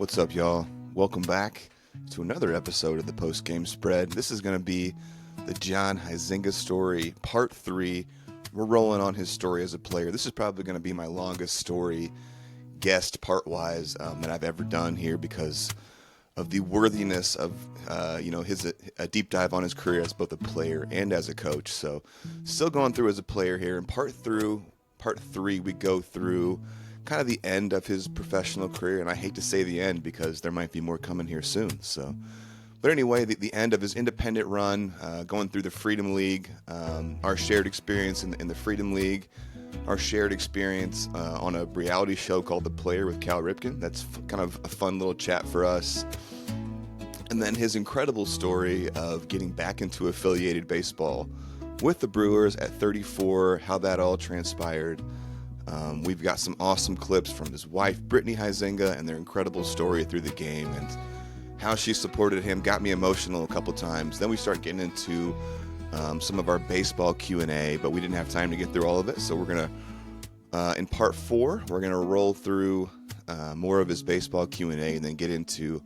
What's up, y'all? Welcome back to another episode of the Post Game Spread. This is going to be the Jon Huizinga Story, Part 3. We're rolling on his story as a player. This is probably going to be my longest story, guest part-wise, that I've ever done here because of the worthiness of, his a deep dive on his career as both a player and as a coach. So, still going through as a player here. In Part 3, we go through kind of the end of his professional career, and I hate to say the end because there might be more coming here soon. So, but anyway, the end of his independent run, going through the Freedom League, our shared experience in the Freedom League, our shared experience on a reality show called The Player with Cal Ripken. That's kind of a fun little chat for us. And then his incredible story of getting back into affiliated baseball with the Brewers at 34, how that all transpired. We've got some awesome clips from his wife, Brittany Huizinga, and their incredible story through the game and how she supported him. Got me emotional a couple times. Then we start getting into some of our baseball Q&A, but we didn't have time to get through all of it. So we're going to, in Part 4, we're going to roll through more of his baseball Q&A and then get into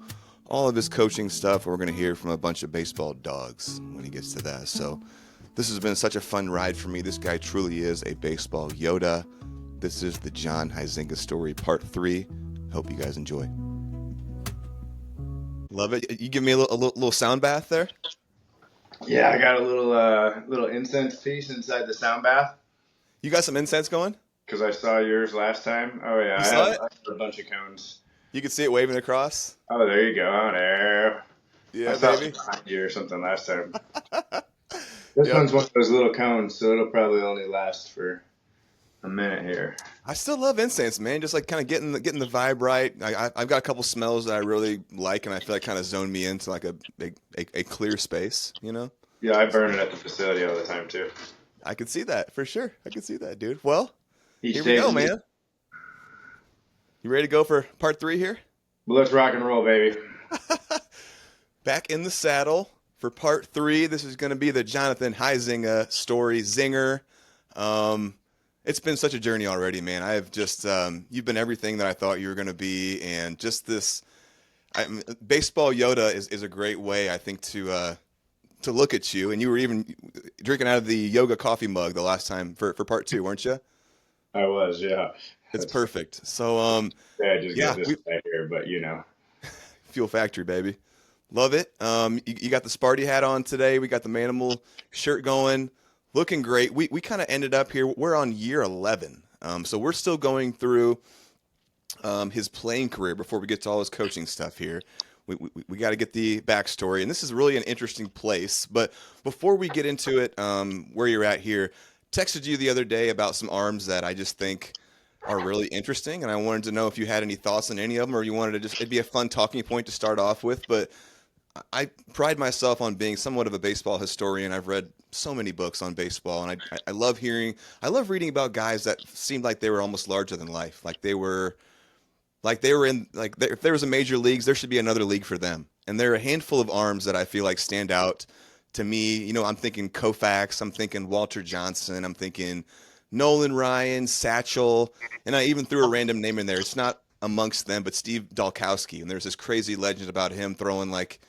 all of his coaching stuff. We're going to hear from a bunch of baseball dogs when he gets to that. So this has been such a fun ride for me. This guy truly is a baseball Yoda. This is the Jon Huizinga Story, Part 3. Hope you guys enjoy. Love it. You give me a little sound bath there? Yeah, I got a little incense piece inside the sound bath. You got some incense going? Because I saw yours last time. Oh, yeah. You saw it? I have a bunch of cones. You can see it waving across? Oh, there you go. Oh, there. Yeah, I saw baby. some behind you or something last time. This one's one of those little cones, so it'll probably only last for a minute here. I still love incense, man. Just like kind of getting the vibe right. I've got a couple smells that I really like, and I feel like kind of zone me into like a clear space, you know? Yeah, I burn it at the facility all the time, too. I can see that, for sure. I can see that, dude. Well, Each here we day go, is- man. You ready to go for Part 3 here? Well, let's rock and roll, baby. Back in the saddle for Part 3. This is going to be the Jonathan Huizinga Story, Zinger. It's been such a journey already, man. I have just, you've been everything that I thought you were going to be. And just this, baseball Yoda is a great way, I think, to look at you. And you were even drinking out of the yoga coffee mug the last time for Part 2, weren't you? I was, yeah. It's perfect. So, Yeah, just yeah, get this right here, but Fuel Factory, baby. Love it. You got the Sparty hat on today. We got the Manimal shirt going. Looking great. We kind of ended up here. We're on year 11. So we're still going through his playing career before we get to all his coaching stuff here. We got to get the backstory. And this is really an interesting place. But before we get into it, where you're at here, texted you the other day about some arms that I just think are really interesting. And I wanted to know if you had any thoughts on any of them, or you wanted to just, it'd be a fun talking point to start off with. But I pride myself on being somewhat of a baseball historian. I've read so many books on baseball, and I love reading about guys that seemed like they were almost larger than life. Like they were in, if there was a major leagues, there should be another league for them. And there are a handful of arms that I feel like stand out to me. You know, I'm thinking Koufax, I'm thinking Walter Johnson, I'm thinking Nolan Ryan, Satchel, and I even threw a random name in there. It's not amongst them, but Steve Dalkowski. And there's this crazy legend about him throwing like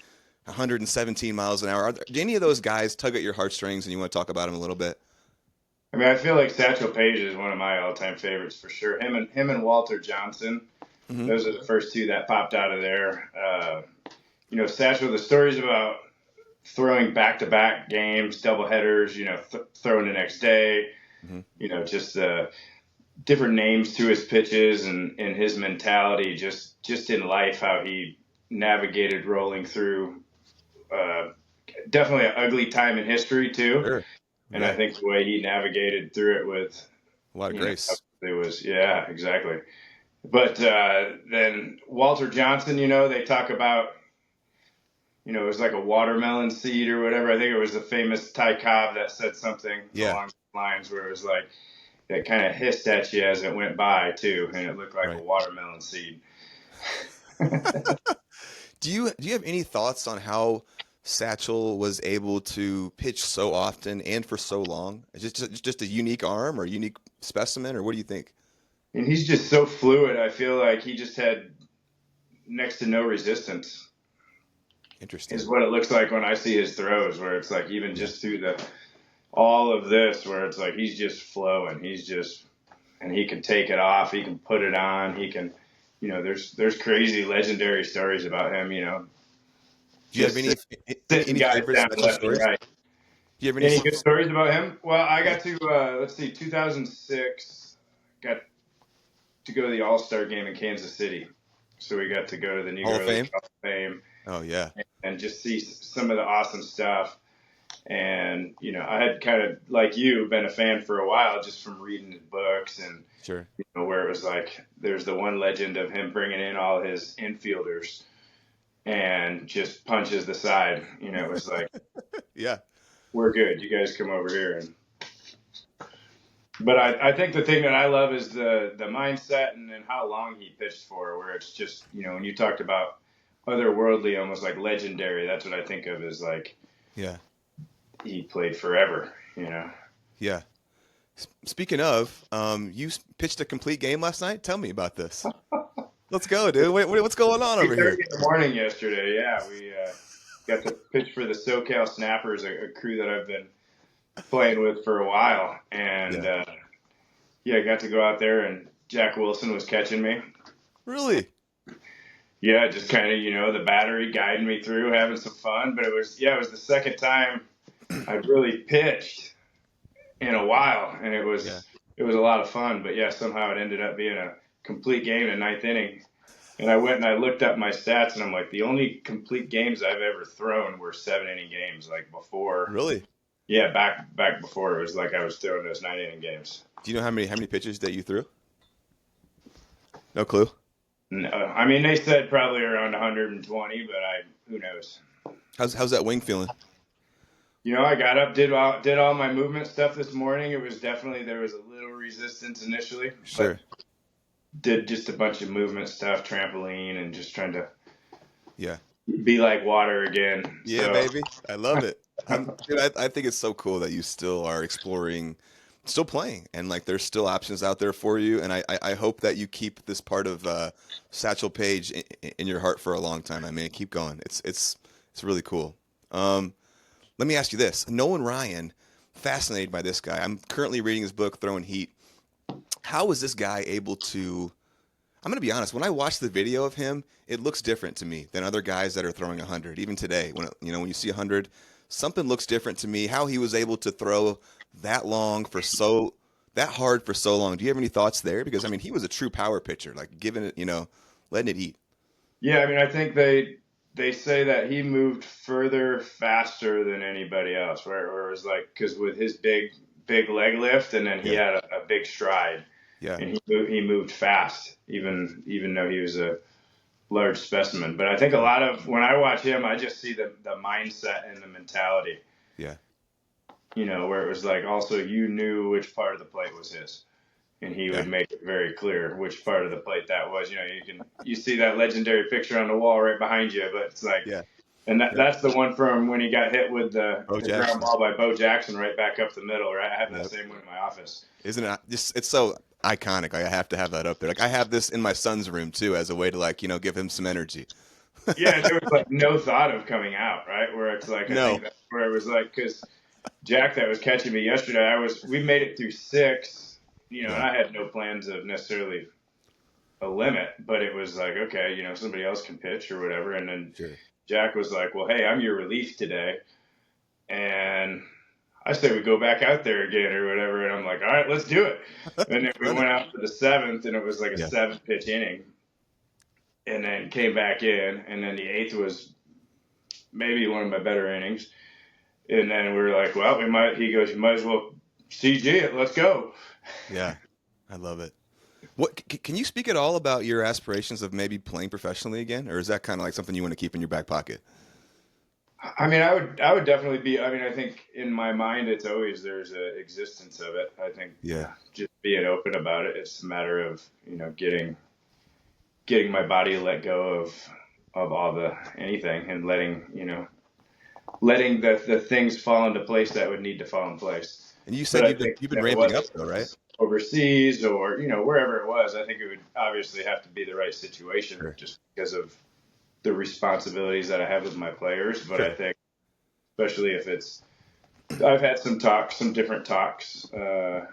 117 miles an hour. Do any of those guys tug at your heartstrings and you want to talk about them a little bit? I mean, I feel like Satchel Paige is one of my all-time favorites for sure. Him and Walter Johnson, those are the first two that popped out of there. Satchel, the stories about throwing back-to-back games, doubleheaders, throwing the next day, just different names to his pitches and his mentality, just in life, how he navigated rolling through definitely an ugly time in history too. Sure. And I think the way he navigated through it with a lot of grace. It was, yeah, exactly. But then Walter Johnson, they talk about, it was like a watermelon seed or whatever. I think it was the famous Ty Cobb that said something along the lines where it was like, that kind of hissed at you as it went by too, and it looked like a watermelon seed. Do you have any thoughts on how Satchel was able to pitch so often and for so long? Is it just a unique arm or a unique specimen, or what do you think? And he's just so fluid. I feel like he just had next to no resistance Interesting. is what it looks like when I see his throws, where it's like even Yeah. just through all of this, where it's like he's just flowing. And he can take it off. He can put it on. He can, there's crazy legendary stories about him, Do you have just sitting any guys favorite down Satchel left and stories? right. Do you have any? Any good stories about him? Well, I Yeah. got to, let's see, 2006, got to go to the All-Star game in Kansas City. So we got to go to the Hall of Negro League Fame? Hall of Fame Oh yeah. and just see some of the awesome stuff. And, I had kind of, like you, been a fan for a while just from reading his books and, Sure. where it was like, there's the one legend of him bringing in all his infielders and just punches the side. It was like, Yeah. we're good. You guys come over here. But I think the thing that I love is the mindset and then how long he pitched for, where it's just, when you talked about otherworldly, almost like legendary, that's what I think of as like Yeah. he played forever. Yeah. Speaking of, you pitched a complete game last night. Tell me about this. Let's go, dude. What's going on over 3:30 here? in the morning yesterday, yeah, we got to pitch for the SoCal Snappers, a crew that I've been playing with for a while, and Yeah. yeah, I got to go out there, and Jack Wilson was catching me. Really? Yeah, just kind of, the battery guiding me through, having some fun. But it was the second time I'd really pitched in a while, and it Yeah. was it was a lot of fun. But yeah, somehow it ended up being a complete game in ninth inning. And I went and I looked up my stats, and I'm like, the only complete games I've ever thrown were 7 inning games. Like before, Really? yeah, back before it was like I was throwing those 9 inning games. Do you know how many pitches that you threw? No clue. No, I mean they said probably around 120, but who knows. How's that wing feeling? I got up, did all my movement stuff this morning. It was definitely there was a little resistance initially, but Sure. did just a bunch of movement stuff, trampoline, and just trying to Yeah. be like water again. Yeah, So baby. I love it. Dude, I think it's so cool that you still are exploring, still playing, and like there's still options out there for you. And I hope that you keep this part of Satchel Paige in your heart for a long time. I mean, keep going. It's really cool. Um, Let me ask you this: Nolan Ryan, fascinated by this guy. I'm currently reading his book, Throwing Heat. How was this guy able to? I'm going to be honest. When I watch the video of him, it looks different to me than other guys that are throwing 100. Even today, when you see 100, something looks different to me. How he was able to throw that hard for so long. Do you have any thoughts there? Because I mean, he was a true power pitcher, like giving it, letting it eat. yeah, I mean I think they say that he moved further faster than anybody else, where it was like because with his big leg lift, and then he Yeah, had a big stride, yeah, and he moved fast, even though he was a large specimen. But I think a yeah, lot of when I watch him, I just see the mindset and the mentality, yeah, where it was like also you knew which part of the plate was his. And he yeah, would make it very clear which part of the plate that was. You see that legendary picture on the wall right behind you, but it's like, yeah. and Yep. that's the one from when he got hit with Bo the ground Jackson. ball by Bo Jackson right back up the middle. Right, I have that Yep. same one in my office. Isn't it just? It's so iconic. Like, I have to have that up there. Like I have this in my son's room too, as a way to like give him some energy. Yeah, there was like no thought of coming out, right? Where it's like I No. think that's where it was like because Jack that was catching me yesterday, we made it through six, and Yeah. I had no plans of necessarily a limit, but it was like okay, somebody else can pitch or whatever, and then Sure. Jack was like, well, hey, I'm your relief today. And I said, we go back out there again or whatever. And I'm like, all right, let's do it. And then we Run it. went out for the seventh, and it was like a Yeah. 7 pitch inning. And then came back in. And then the eighth was maybe one of my better innings. And then we were like, well, he goes, you might as well CG it. Let's go. Yeah. I love it. Can you speak at all about your aspirations of maybe playing professionally again, or is that kind of like something you want to keep in your back pocket? I mean, I would definitely be. I mean, I think in my mind, it's always there's an existence of it. I think Yeah. just being open about it. It's a matter of getting my body to let go of all the anything and letting the things fall into place that would need to fall in place. And you But said I you've been think you've been you know, ramping whether up it though, right? was overseas or wherever it was, I think it would obviously have to be the right situation Sure. just because of the responsibilities that I have with my players. But I Sure. think especially if it's I've had some talks, some different talks, or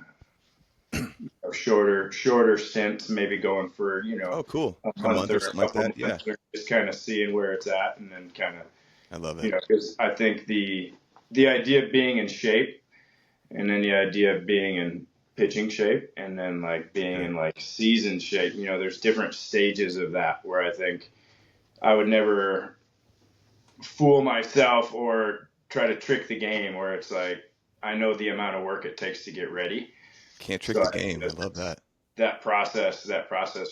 shorter stints, maybe going for Oh, cool. a A month month or or a something like couple that. Yeah. months, or just kind of seeing where it's at, and then kind of I love it. because I think the idea of being in shape, and then the idea of being in pitching shape, and then like being Sure. in like season shape. There's different stages of that where I think I would never fool myself or try to trick the game where it's like I know the amount of work it takes to get ready. Can't trick So the I think game. I love that. that process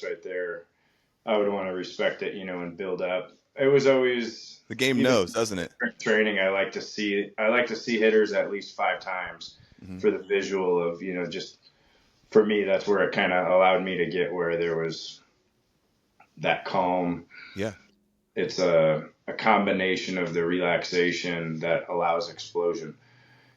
right there, I would want to respect it, and build up. It was always The game even knows, doesn't it? in training. I like to see hitters at least 5 times Hmm. for the visual of just for me. That's where it kind of allowed me to get where there was that calm. Yeah. It's a combination of the relaxation that allows explosion.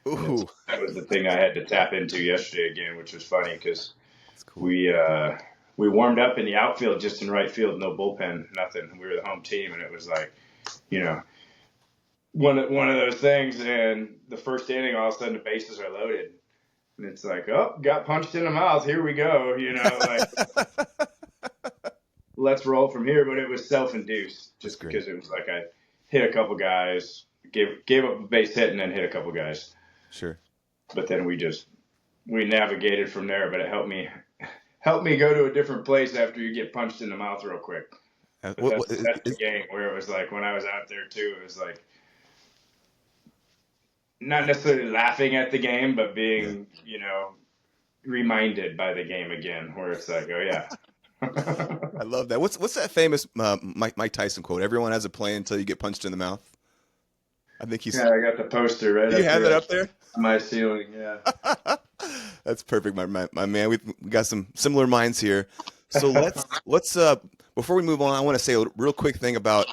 And Ooh, that was the thing I had to tap into yesterday again, which was funny because that's cool. we warmed up in the outfield, just in right field, no bullpen, nothing. We were the home team, and it was like, you know, one of those things. And the first inning, all of a sudden, the bases are loaded, and it's like, oh, got punched in the mouth. Here we go. Like let's roll from here. But it was self-induced, That's just great. because it was like I hit a couple guys, gave up a base hit, and then hit a couple guys. Sure. But then we navigated from there. But it helped me go to a different place after you get punched in the mouth real quick. But What, that's the game where it was like when I was out there too. It was like not necessarily laughing at the game, but yeah. being reminded by the game again, where it's like, oh yeah. I love that. What's that famous Mike Tyson quote? Everyone has a plan until you get punched in the mouth. I think he's. Yeah, I got the poster right Do you up have here that up there? on my ceiling. Yeah. That's perfect, my man. We got some similar minds here. So let's before we move on, I want to say a real quick thing about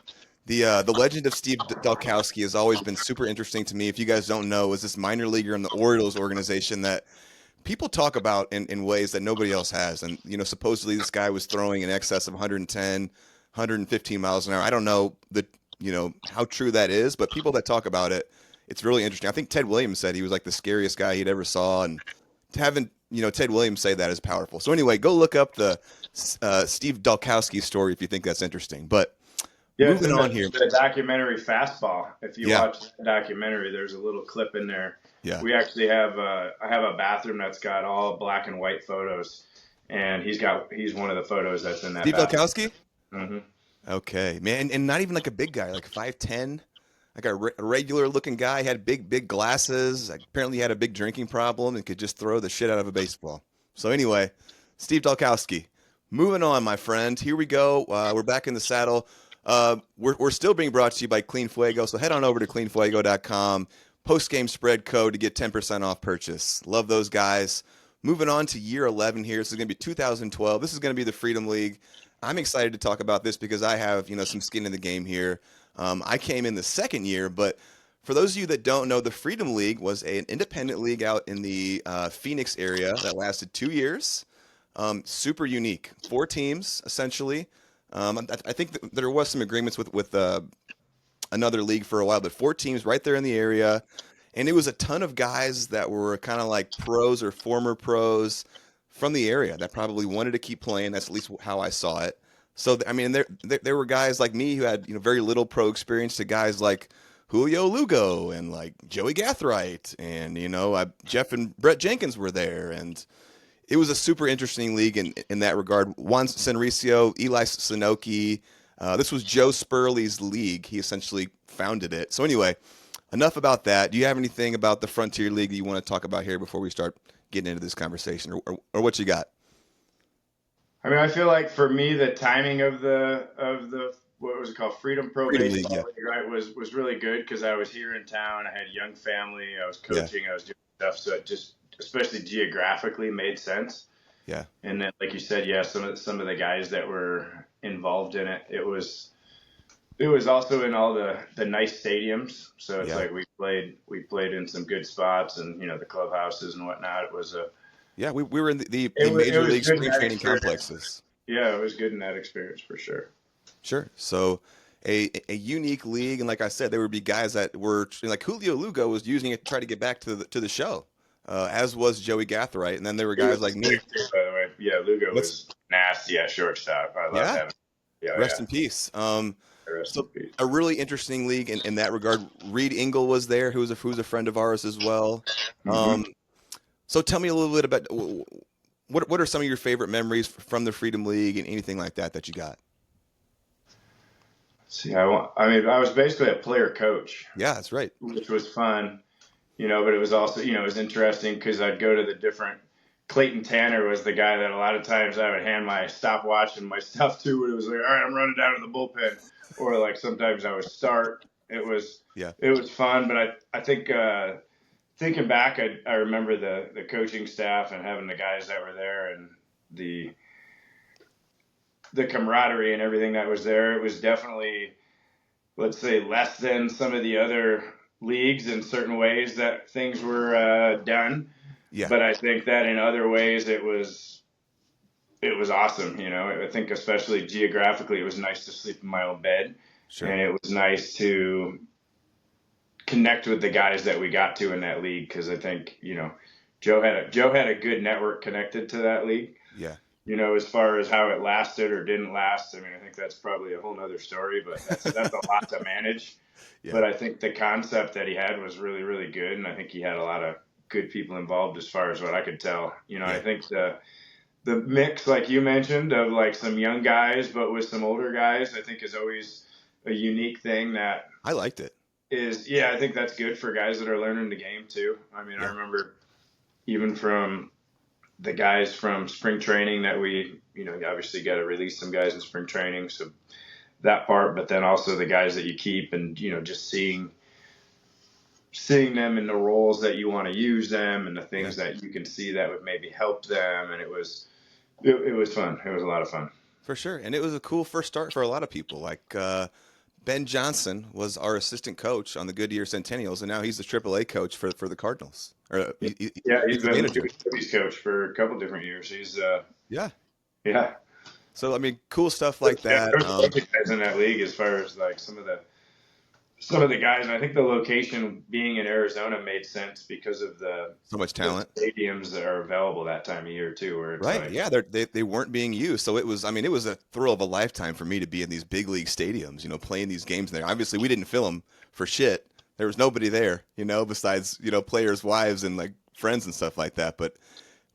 the legend of Steve Dalkowski has always been super interesting to me. If you guys don't know, was this minor leaguer in the Orioles organization that people talk about in ways that nobody else has. And supposedly this guy was throwing in excess of 110, 115 miles an hour. I don't know how true that is, but people that talk about it, it's really interesting. I think Ted Williams said he was like the scariest guy he'd ever saw, and having Ted Williams say that is powerful. So anyway, go look up the Steve Dalkowski story if you think that's interesting. But Yeah, it's moving in on here, the documentary Fastball. If you yeah, watch the documentary, there's a little clip in there. yeah, We actually have I have a bathroom that's got all black and white photos, and he's one of the photos that's in that Steve bathroom. Dalkowski. Hmm. Okay, man, and not even like a big guy, like 5'10", like a regular looking guy. Had big glasses. Like, apparently, he had a big drinking problem and could just throw the shit out of a baseball. So anyway, Steve Dalkowski. Moving on, my friend. Here we go. We're back in the saddle. We're still being brought to you by Clean Fuego. So head on over to cleanfuego.com. Post game spread code to get 10% off purchase. Love those guys. Moving on to year 11 here. This is going to be 2012. This is going to be the Freedom League. I'm excited to talk about this because I have, some skin in the game here. I came in the second year, but for those of you that don't know, the Freedom League was an independent league out in the Phoenix area that lasted 2 years. Super unique. 4 teams, essentially. I think there was some agreements with another league for a while, but 4 teams right there in the area. And it was a ton of guys that were kind of like pros or former pros from the area that probably wanted to keep playing. That's at least how I saw it. So I mean, there were guys like me who had very little pro experience to guys like Julio Lugo and like Joey Gathright and Jeff and Brett Jenkins were there, and it was a super interesting league in that regard. Juan Senricio, Eli Sinoki. This was Joe Spurley's league. He essentially founded it. So anyway, enough about that. Do you have anything about the Frontier League that you want to talk about here before we start getting into this conversation, or what you got? I mean, I feel like for me, the timing of the what was it called, Freedom Pro Freedom League, Baseball yeah, League, right, was really good because I was here in town. I had a young family. I was yeah, coaching. I was doing stuff, so it just, especially geographically, made sense. yeah, And then, like you said, yeah, some of the guys that were involved in it, it it was also in all the nice stadiums. So it's Yeah. like we played in some good spots, and the clubhouses and whatnot. Yeah, we were in the It major was league good in spring that training experience. complexes. Yeah, it was good in that experience for sure. Sure. So a unique league, and like I said, there would be guys that were like Julio Lugo was using it to try to get back to the show, as was Joey Gathright, and then there were He guys was like sick me. too, by the way. Yeah, Lugo What's was nasty at shortstop. I loved yeah, having. Yeah, rest yeah. in peace. Rest in So peace. a really interesting league in that regard. Reed Engel was there, who's a friend of ours as well. Hmm. Um, so tell me a little bit about what are some of your favorite memories from the Freedom League and anything like that you got? See, I mean, I was basically a player coach, Yeah, that's right. which was fun. But it was also, it was interesting because I'd go to the different. Clayton Tanner was the guy that a lot of times I would hand my stopwatch and my stuff to, and it was like, all right, I'm running down to the bullpen, or like sometimes I would start. It was Yeah, it was fun, but I think thinking back, I remember the coaching staff and having the guys that were there and the the camaraderie and everything that was there. It was definitely, let's say, less than some of the other leagues in certain ways that things were done. yeah, But I think that in other ways it was awesome. I think especially geographically, it was nice to sleep in my own bed, sure. and it was nice to connect with the guys that we got to in that league because I think Joe had a good network connected to that league. Yeah, As far as how it lasted or didn't last, I mean, I think that's probably a whole nother story, but that's a lot to manage. yeah, But I think the concept that he had was really, really good, and I think he had a lot of good people involved as far as what I could tell. I yeah. think the mix, like you mentioned, of like some young guys but with some older guys, I think is always a unique thing that I liked it. is, yeah, I think that's good for guys that are learning the game too. I mean, I Yeah, remember even from the guys from spring training that we, obviously got to release some guys in spring training, so that part, but then also the guys that you keep and just seeing them in the roles that you want to use them and the yeah, things that you can see that would maybe help them, and it was fun. It was a lot of fun. for sure. And it was a cool first start for a lot of people. Like Ben Johnson was our assistant coach on the Goodyear Centennials, and now he's the AAA coach for the Cardinals. Or Yeah, he's he's the been manager. Kobe's coach for a couple different years. He's Yeah. yeah. So I mean, cool stuff like Yeah, that. there's a bunch of guys in that league as far as like some of the guys, and I think the location being in Arizona made sense because of So much the talent. stadiums that are available that time of year too, where it's Right. like Yeah. They weren't being used. So it was, I mean, it was a thrill of a lifetime for me to be in these big league stadiums, playing these games there. Obviously, we didn't fill them for shit. There was nobody there, besides, players' wives and like friends and stuff like that. But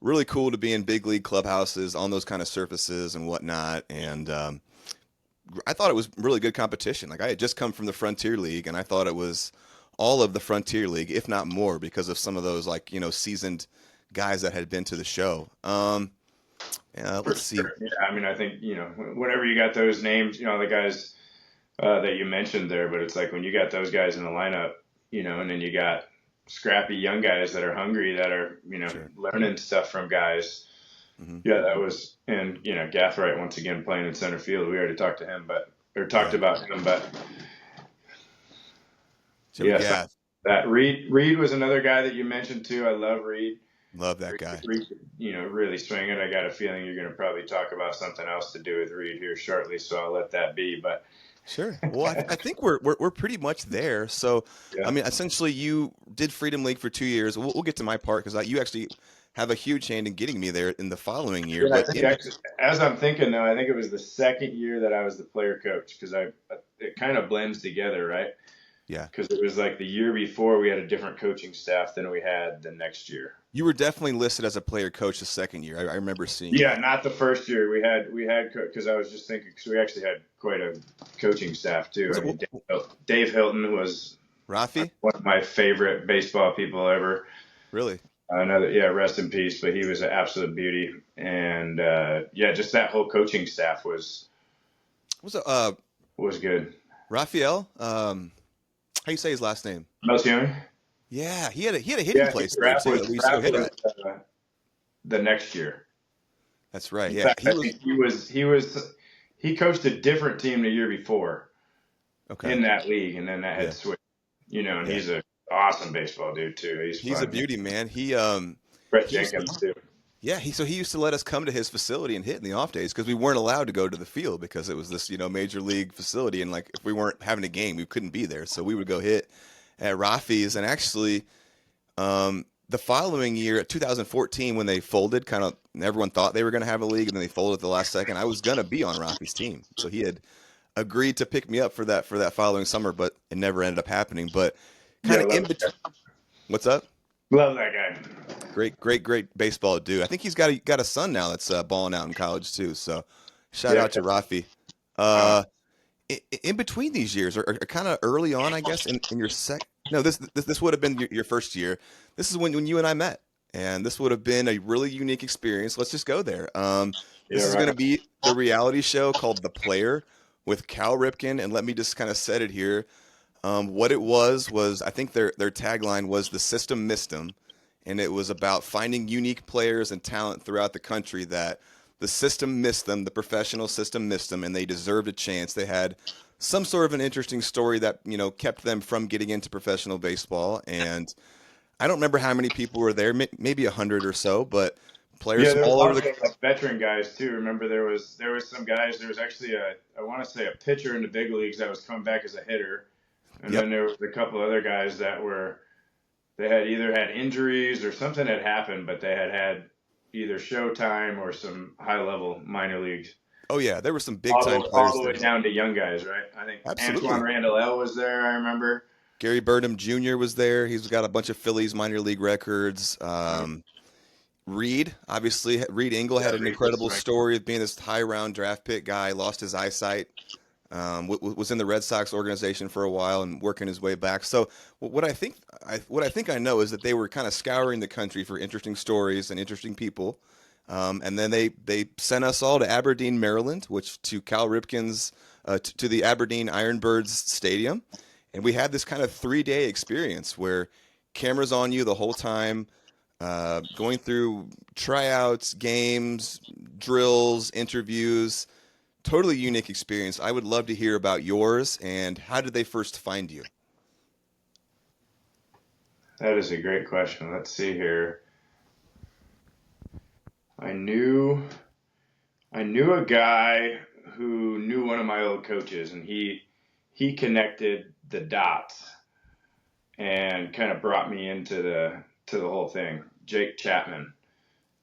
really cool to be in big league clubhouses on those kind of surfaces and whatnot. And I thought it was really good competition. Like I had just come from the Frontier League, and I thought it was all of the Frontier League, if not more, because of some of those like seasoned guys that had been to the show. for Let's see. sure. Yeah, I mean, I think whenever you got those names, the guys that you mentioned there, but it's like when you got those guys in the lineup, and then you got scrappy young guys that are hungry that are Sure. learning stuff from guys. Hmm. Yeah, that was, and Gathright once again playing in center field. We already talked to him, or talked Yeah. about him, but Joey yes, Gath. that Reed was another guy that you mentioned too. I love Reed. Love that guy. Reed, really swing it. I got a feeling you're going to probably talk about something else to do with Reed here shortly, so I'll let that be. But Sure. Well, I think we're pretty much there. So, I yeah, mean, essentially, you did Freedom League for 2 years. We'll get to my part because you actually have a huge hand in getting me there in the following year. yeah. I But think actually, as I'm thinking though, I think it was the second year that I was the player coach because it kind of blends together, right? yeah, Because it was like the year before we had a different coaching staff than we had the next year. you were definitely listed as a player coach the second year. I remember seeing Yeah, that. not the first year. We had because I was just thinking because we actually had quite a coaching staff too. Was I it mean, Dave Hilton was Rafi? one of my favorite baseball people ever. Really? Another, yeah, rest in peace. But he was an absolute beauty, and yeah, just that whole coaching staff Was it was good. Raphael? How you say his last name? Most young, Yeah, he had a hitting yeah, I think place there too that we used to go hit Was at. the next year. That's right. In Yeah, fact, I think he coached a different team the year before. Okay. in that league, and then that had Yeah. switched. And Yeah. he's a awesome baseball dude too. He's He's a fun. beauty, man. Brett He used to, Jenkins too. yeah, he used to let us come to his facility and hit in the off days because we weren't allowed to go to the field because it was this, major league facility, and like if we weren't having a game, we couldn't be there. So we would go hit at Rafi's, and actually, the following year, 2014, when they folded, kind of everyone thought they were going to have a league, and then they folded at the last second. I was going to be on Rafi's team, so he had agreed to pick me up for that following summer, but it never ended up happening. But Yeah, kind of love in that between, guy. what's up? Love that guy. Great, great, great baseball dude. I think he's got a son now that's balling out in college too. So shout Yeah. out to Rafi. Um, Uh, in between these years, or kind of early on, I guess, in your no, this would have been your first year. This is when you and I met, and this would have been a really unique experience. Let's just go there. yeah, This is going right. to be the reality show called The Player with Cal Ripken, and let me just kind of set it here. What it was I think their tagline was "The system missed them," and it was about finding unique players and talent throughout the country that the system missed them, the professional system missed them, and they deserved a chance. They had some sort of an interesting story that kept them from getting into professional baseball, and I don't remember how many people were there, maybe 100 or so, but players Yeah, from there was all over the. also like veteran guys too. Remember, there was some guys. There was actually I want to say a pitcher in the big leagues that was coming back as a hitter, and Yep. then there was a couple other guys that they had either had injuries or something had happened, but they had either showtime or some high level minor leagues. Oh yeah, there were some big All time the all players the way there. down to young guys, right? I think Antoine Absolutely. Randall was there. I remember. Gary Burnham Jr. was there. He's got a bunch of Phillies minor league records. Reed, obviously, Reed Engel Yeah, had an Reed was incredible right. story of being this high round draft pick guy, lost his eyesight, was in the Red Sox organization for a while and working his way back. So what I think I know is that they were kind of scouring the country for interesting stories and interesting people, and then they sent us all to Aberdeen, Maryland, which to Cal Ripken's to the Aberdeen Ironbirds Stadium, and we had this kind of 3 day experience where cameras on you the whole time, going through tryouts, games, drills, interviews. Totally unique experience. I would love to hear about yours and how did they first find you? That is a great question. Let's see here. I knew I knew a guy who knew one of my old coaches, and he connected the dots and kind of brought me into the whole thing. Jake Chapman,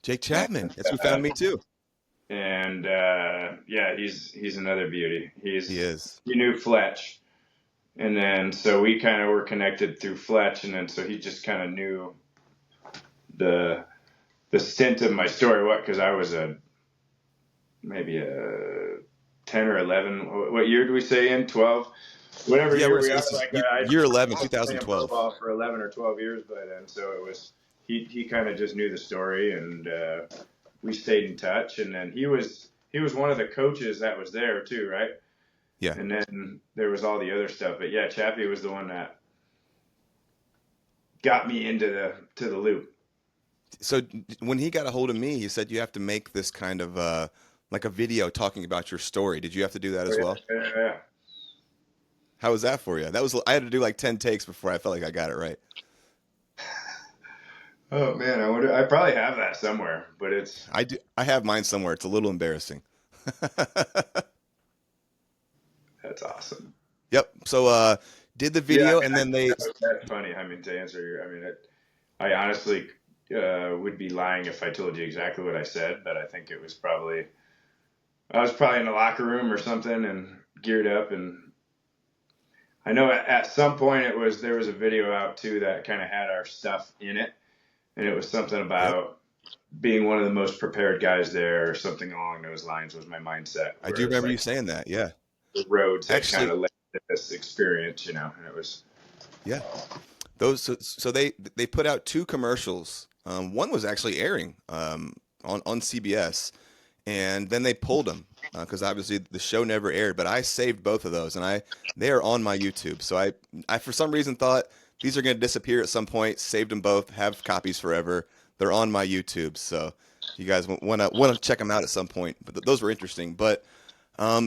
Jake and Chapman. That's who found me too. yeah, he's another beauty. He is. He knew Fletch, and then so we kind of were connected through Fletch, and then so he just kind of knew the the stint of my story. What? Because I was maybe a 10 or 11. What year do we say in? 12? Whatever Yeah, year we are. it's Like I year 11, was playing pro 2012. ball for 11 or 12 years by then. So it was, he kind of just knew the story, and we stayed in touch. And then he was one of the coaches that was there too, right? Yeah. And then there was all the other stuff. But yeah, Chappie was the one that got me into the loop. So when he got a hold of me, he said you have to make this kind of like a video talking about your story. Did you have to do that Oh, as well? yeah. How was that for you? That was I had to do like 10 takes before I felt like I got it right. Oh man, I probably have that somewhere, but it's I do. I have mine somewhere. It's a little embarrassing. that's awesome. Yep. So did the Yeah, I video mean, and then they that's funny. I mean, to answer your, I mean, I honestly would be lying if I told you exactly what I said, but I think I was probably in the locker room or something and geared up, and I know at some point there was a video out too that kind of had our stuff in it, and it was something Yep. about being one of the most prepared guys there or something along those lines was my mindset, I do where it's remember you like saying that. Yeah. the roads had kind Actually, of led to this experience, and it was yeah. Those so they put out two commercials. One was actually airing on CBS, and then they pulled them because obviously the show never aired. But I saved both of those, and they are on my YouTube. So I for some reason thought these are going to disappear at some point. Saved them both, have copies forever. They're on my YouTube, so if you guys want to check them out at some point. But those were interesting. But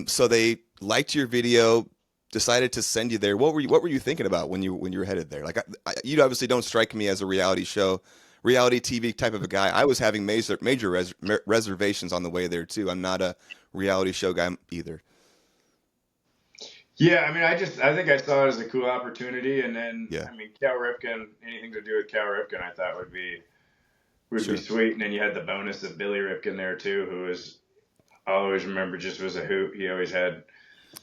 so they liked your video. decided to send you there, what were you thinking about when you were headed there? Like, you obviously don't strike me as a reality TV type of a guy. I was having reservations on the way there too. I'm not a reality show guy either. Yeah, I mean, I think I saw it as a cool opportunity, and then Yeah, I mean, Cal Ripken, anything to do with Cal Ripken, I thought would be sure. sweet. And then you had the bonus of Billy Ripken there too, who was I always remember just was a hoot. He always had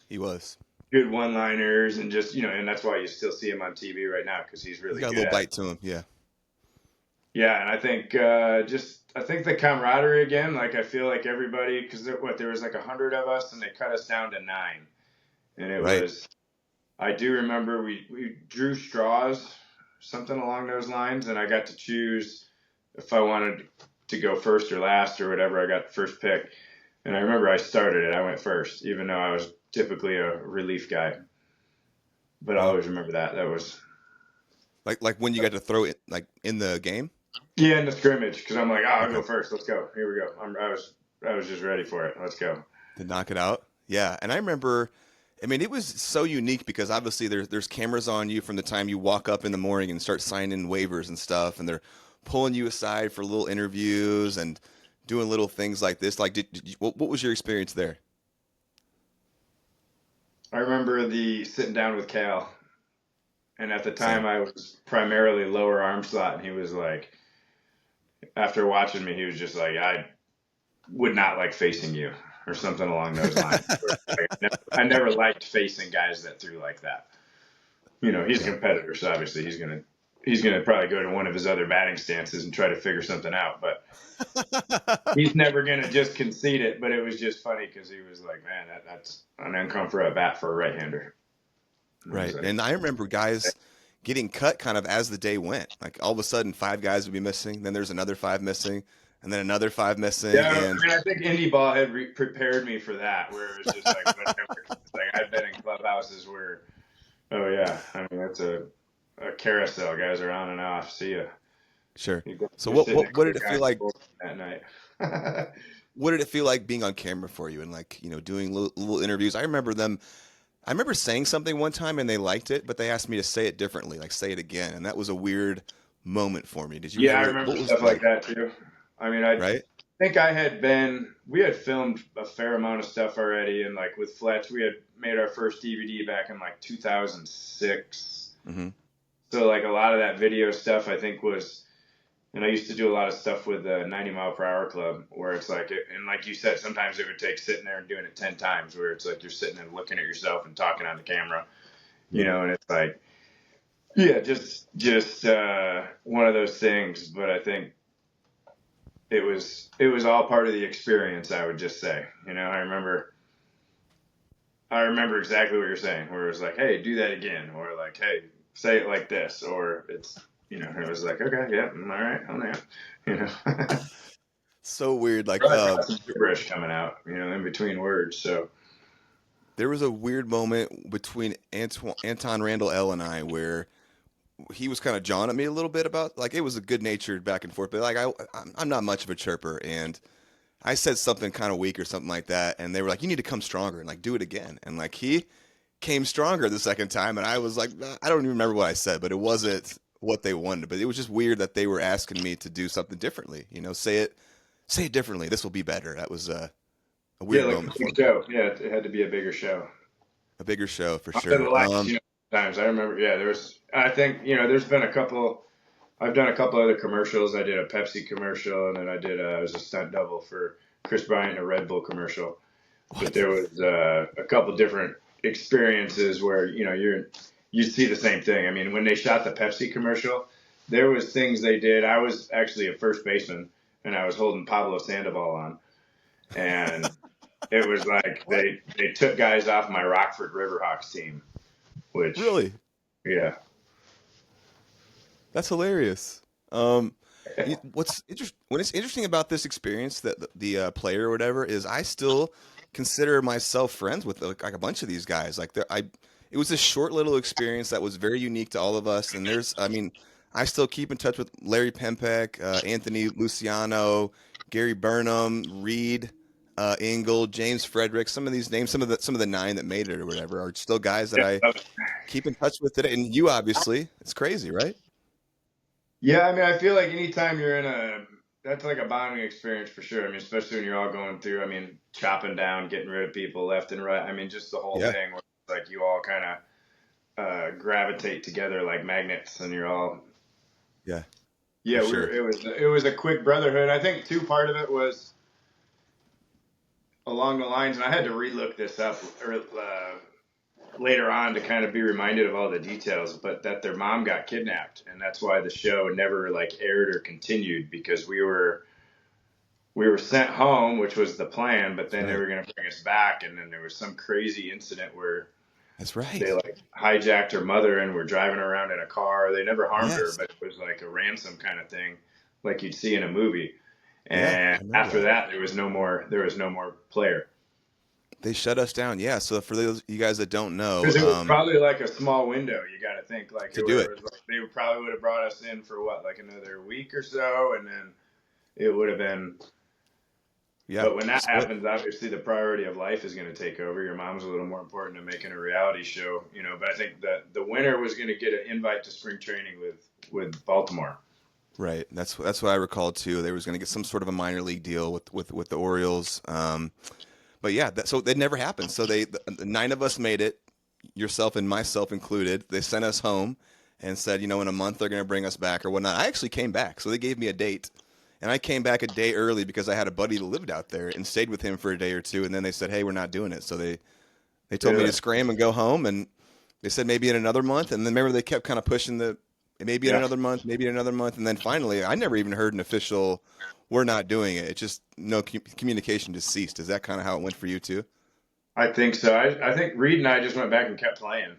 He was. good one-liners, and just and that's why you still see him on TV right now because he's He's really got a good little at it. bite to him. Yeah. Yeah, and I think I think the camaraderie again. Like I feel like everybody because there was like 100 of us, and they cut us down to 9, and it Right. was. I do remember we drew straws, something along those lines, and I got to choose if I wanted to go first or last or whatever. I got the first pick, and I remember I started it. I went first, even though I was typically a relief guy. But I Wow. always remember that. That was Like when you got to throw it like in the game yeah in the scrimmage because I'm like, oh, I'll okay, go first. Let's go. Here we go. I was just ready for it. Let's go. to knock it out. Yeah, and I remember. I mean, it was so unique because obviously there's cameras on you from the time you walk up in the morning and start signing waivers and stuff, and they're pulling you aside for little interviews and doing little things like this. Like, what was your experience there? I remember the sitting down with Cal, and at the Same. time I was primarily lower arm slot, and he was like, after watching me, he was just like, I would not like facing you or something along those lines. Like, I never liked facing guys that threw like that. He's a Yeah. competitor, so obviously he's gonna probably go to one of his other batting stances and try to figure something out. But he's never gonna just concede it. But it was just funny because he was like, "Man, that's an uncomfortable at bat for a right-hander." And I was Right. like, And I remember guys getting cut kind of as the day went. Like all of a sudden, 5 guys would be missing. Then there's another 5 missing, and then another 5 missing. "Yeah." And I mean, I think indie ball had prepared me for that, where it was just like whatever. It's like I've been in clubhouses where, oh yeah, I mean that's a carousel. Guys are on and off. See ya. sure. So You're sitting next what to did a it guy feel like? that night. What did it feel like being on camera for you and like doing little interviews? I remember them. I remember saying something one time and they liked it, but they asked me to say it differently, like say it again, and that was a weird moment for me. Did you Yeah, I ever? remember What was stuff like like? that too. I mean, I Right? think we had filmed a fair amount of stuff already, and like with Fletch, we had made our first DVD back in like 2006. Mm-hmm. So like a lot of that video stuff, I think was, and I used to do a lot of stuff with the 90 Mile Per Hour Club, where it's like, and like you said, sometimes it would take sitting there and doing it 10 times, where it's like you're sitting and looking at yourself and talking on the camera, and it's like, yeah, just one of those things. But I think it was all part of the experience. I would just say, I remember exactly what you're saying, where it was like, hey, do that again, or like, hey, say it like this, or it was like, okay, yeah, all right, on that, you know. So weird. Like, Probably got some gibberish coming out, in between words. So there was a weird moment between Anton Randall L and I where he was kind of jawing at me a little bit about like it was a good natured back and forth, but like I'm not much of a chirper, and I said something kind of weak or something like that, and they were like, "You need to come stronger and like do it again." And like he came stronger the second time, and I was like, I don't even remember what I said, but it wasn't what they wanted. But it was just weird that they were asking me to do something differently. Say it differently. This will be better. That was a yeah, weird like a moment for big me. show. Yeah, it had to be a bigger show. A bigger show for Under the sure. lights, times I remember. Yeah, there was. I think there's been a couple. I've done a couple other commercials. I did a Pepsi commercial, and then I was a stunt double for Chris Bryant in a Red Bull commercial. But What? there was a couple different experiences where you see the same thing. I mean, when they shot the Pepsi commercial, there was things they did. I was actually a first baseman, and I was holding Pablo Sandoval on, and it was like What? they took guys off my Rockford Riverhawks team, which Really? yeah. That's hilarious. What's interesting about this experience that the player or whatever is I still consider myself friends with like a bunch of these guys. Like it was a short little experience that was very unique to all of us. And I mean, I still keep in touch with Larry Pempek, Anthony Luciano, Gary Burnham, Reed. Engel, James Frederick, some of these names, some of the nine that made it or whatever are still guys that I Yeah. keep in touch with today. And you obviously, it's crazy, right? Yeah, I mean, I feel like anytime you're in that's like a bonding experience for sure. I mean, especially when you're all going through, I mean, chopping down, getting rid of people left and right. I mean, just the whole Yeah, thing where it's like you all kind of gravitate together like magnets and you're all, yeah, for yeah, sure. it was a quick brotherhood. I think too, part of it was along the lines, and I had to relook this up later on to kind of be reminded of all the details, but that their mom got kidnapped. And that's why the show never like aired or continued because we were sent home, which was the plan, but That's then they right. were going to bring us back. And then there was some crazy incident where That's they right. like hijacked her mother and were driving around in a car. They never harmed her, Yes. but it was like a ransom kind of thing, like you'd see in a movie. Yeah, And I remember after that. that, there was no more player They shut us down. Yeah. So for those you guys that don't know, because it was probably like a small window. You got to think like to do it. it was like they probably would have brought us in for what, like another week or so, and then it would have been. Yeah. But when that Split. happens, obviously the priority of life is going to take over. Your mom's a little more important than making a reality show, you know. But I think that the winner was going to get an invite to spring training with Baltimore. Right. That's what I recall too. They was going to get some sort of a minor league deal with the Orioles. But yeah, so that never happened. So the nine of us made it, yourself and myself included. They sent us home and said, in a month they're going to bring us back or whatnot. I actually came back, so they gave me a date, and I came back a day early because I had a buddy that lived out there and stayed with him for a day or two. And then they said, "Hey, we're not doing it." So they told me to Really? scram and go home, and they said maybe in another month. And then remember they kept kind of pushing the maybe in Yeah. another month, maybe in another month, and then finally I never even heard an official. We're not doing it. It's just no communication just ceased. Is that kind of how it went for you too? I think so. I think Reed and I just went back and kept playing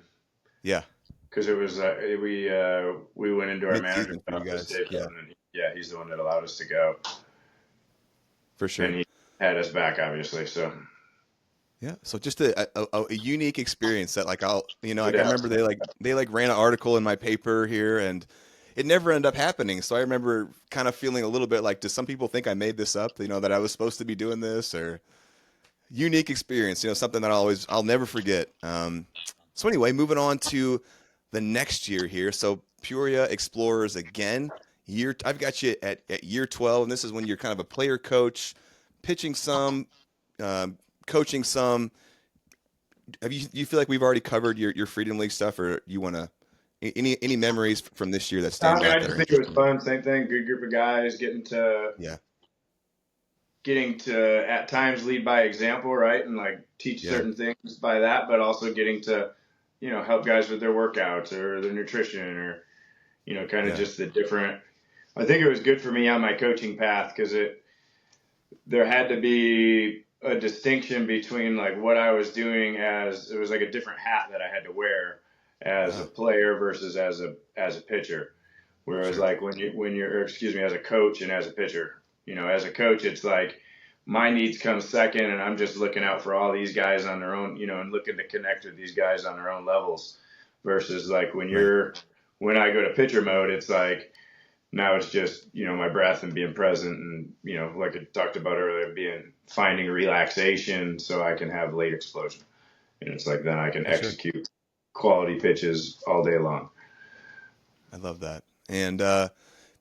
Yeah. because it was we went into our manager's Mid-season for you office, guys. Dave Yeah, Hilton, and yeah, he's the one that allowed us to go, for and sure. he had us back obviously. So Yeah. So just a unique experience that like I yeah, remember they ran an article in my paper here and it never ended up happening. So I remember kind of feeling a little bit like, do some people think I made this up? That I was supposed to be doing this or unique experience, something that I'll never forget. So anyway, moving on to the next year here. So Peoria Explorers again. I've got you at year 12, and this is when you're kind of a player coach, pitching some, um, coaching some. You feel like we've already covered your Freedom League stuff, or you want to any memories from this year that I stand mean, out I that just are think it was interesting? fun. Same thing, good group of guys Yeah, getting to at times lead by example, right, and like teach yeah, certain things by that, but also getting to help guys with their workouts or their nutrition or kind of yeah. just the different. I think it was good for me on my coaching path because it there had to be a distinction between like what I was doing as it was like a different hat that I had to wear as a Uh, player versus as a pitcher. Whereas sure, like when you're or excuse me as a coach and as a pitcher, as a coach it's like my needs come second and I'm just looking out for all these guys on their own, and looking to connect with these guys on their own levels versus like right, when I go to pitcher mode, it's like now it's just, my breath and being present and, like I talked about earlier, finding relaxation so I can have late explosion. And it's like then I can for sure. execute quality pitches all day long. I love that. And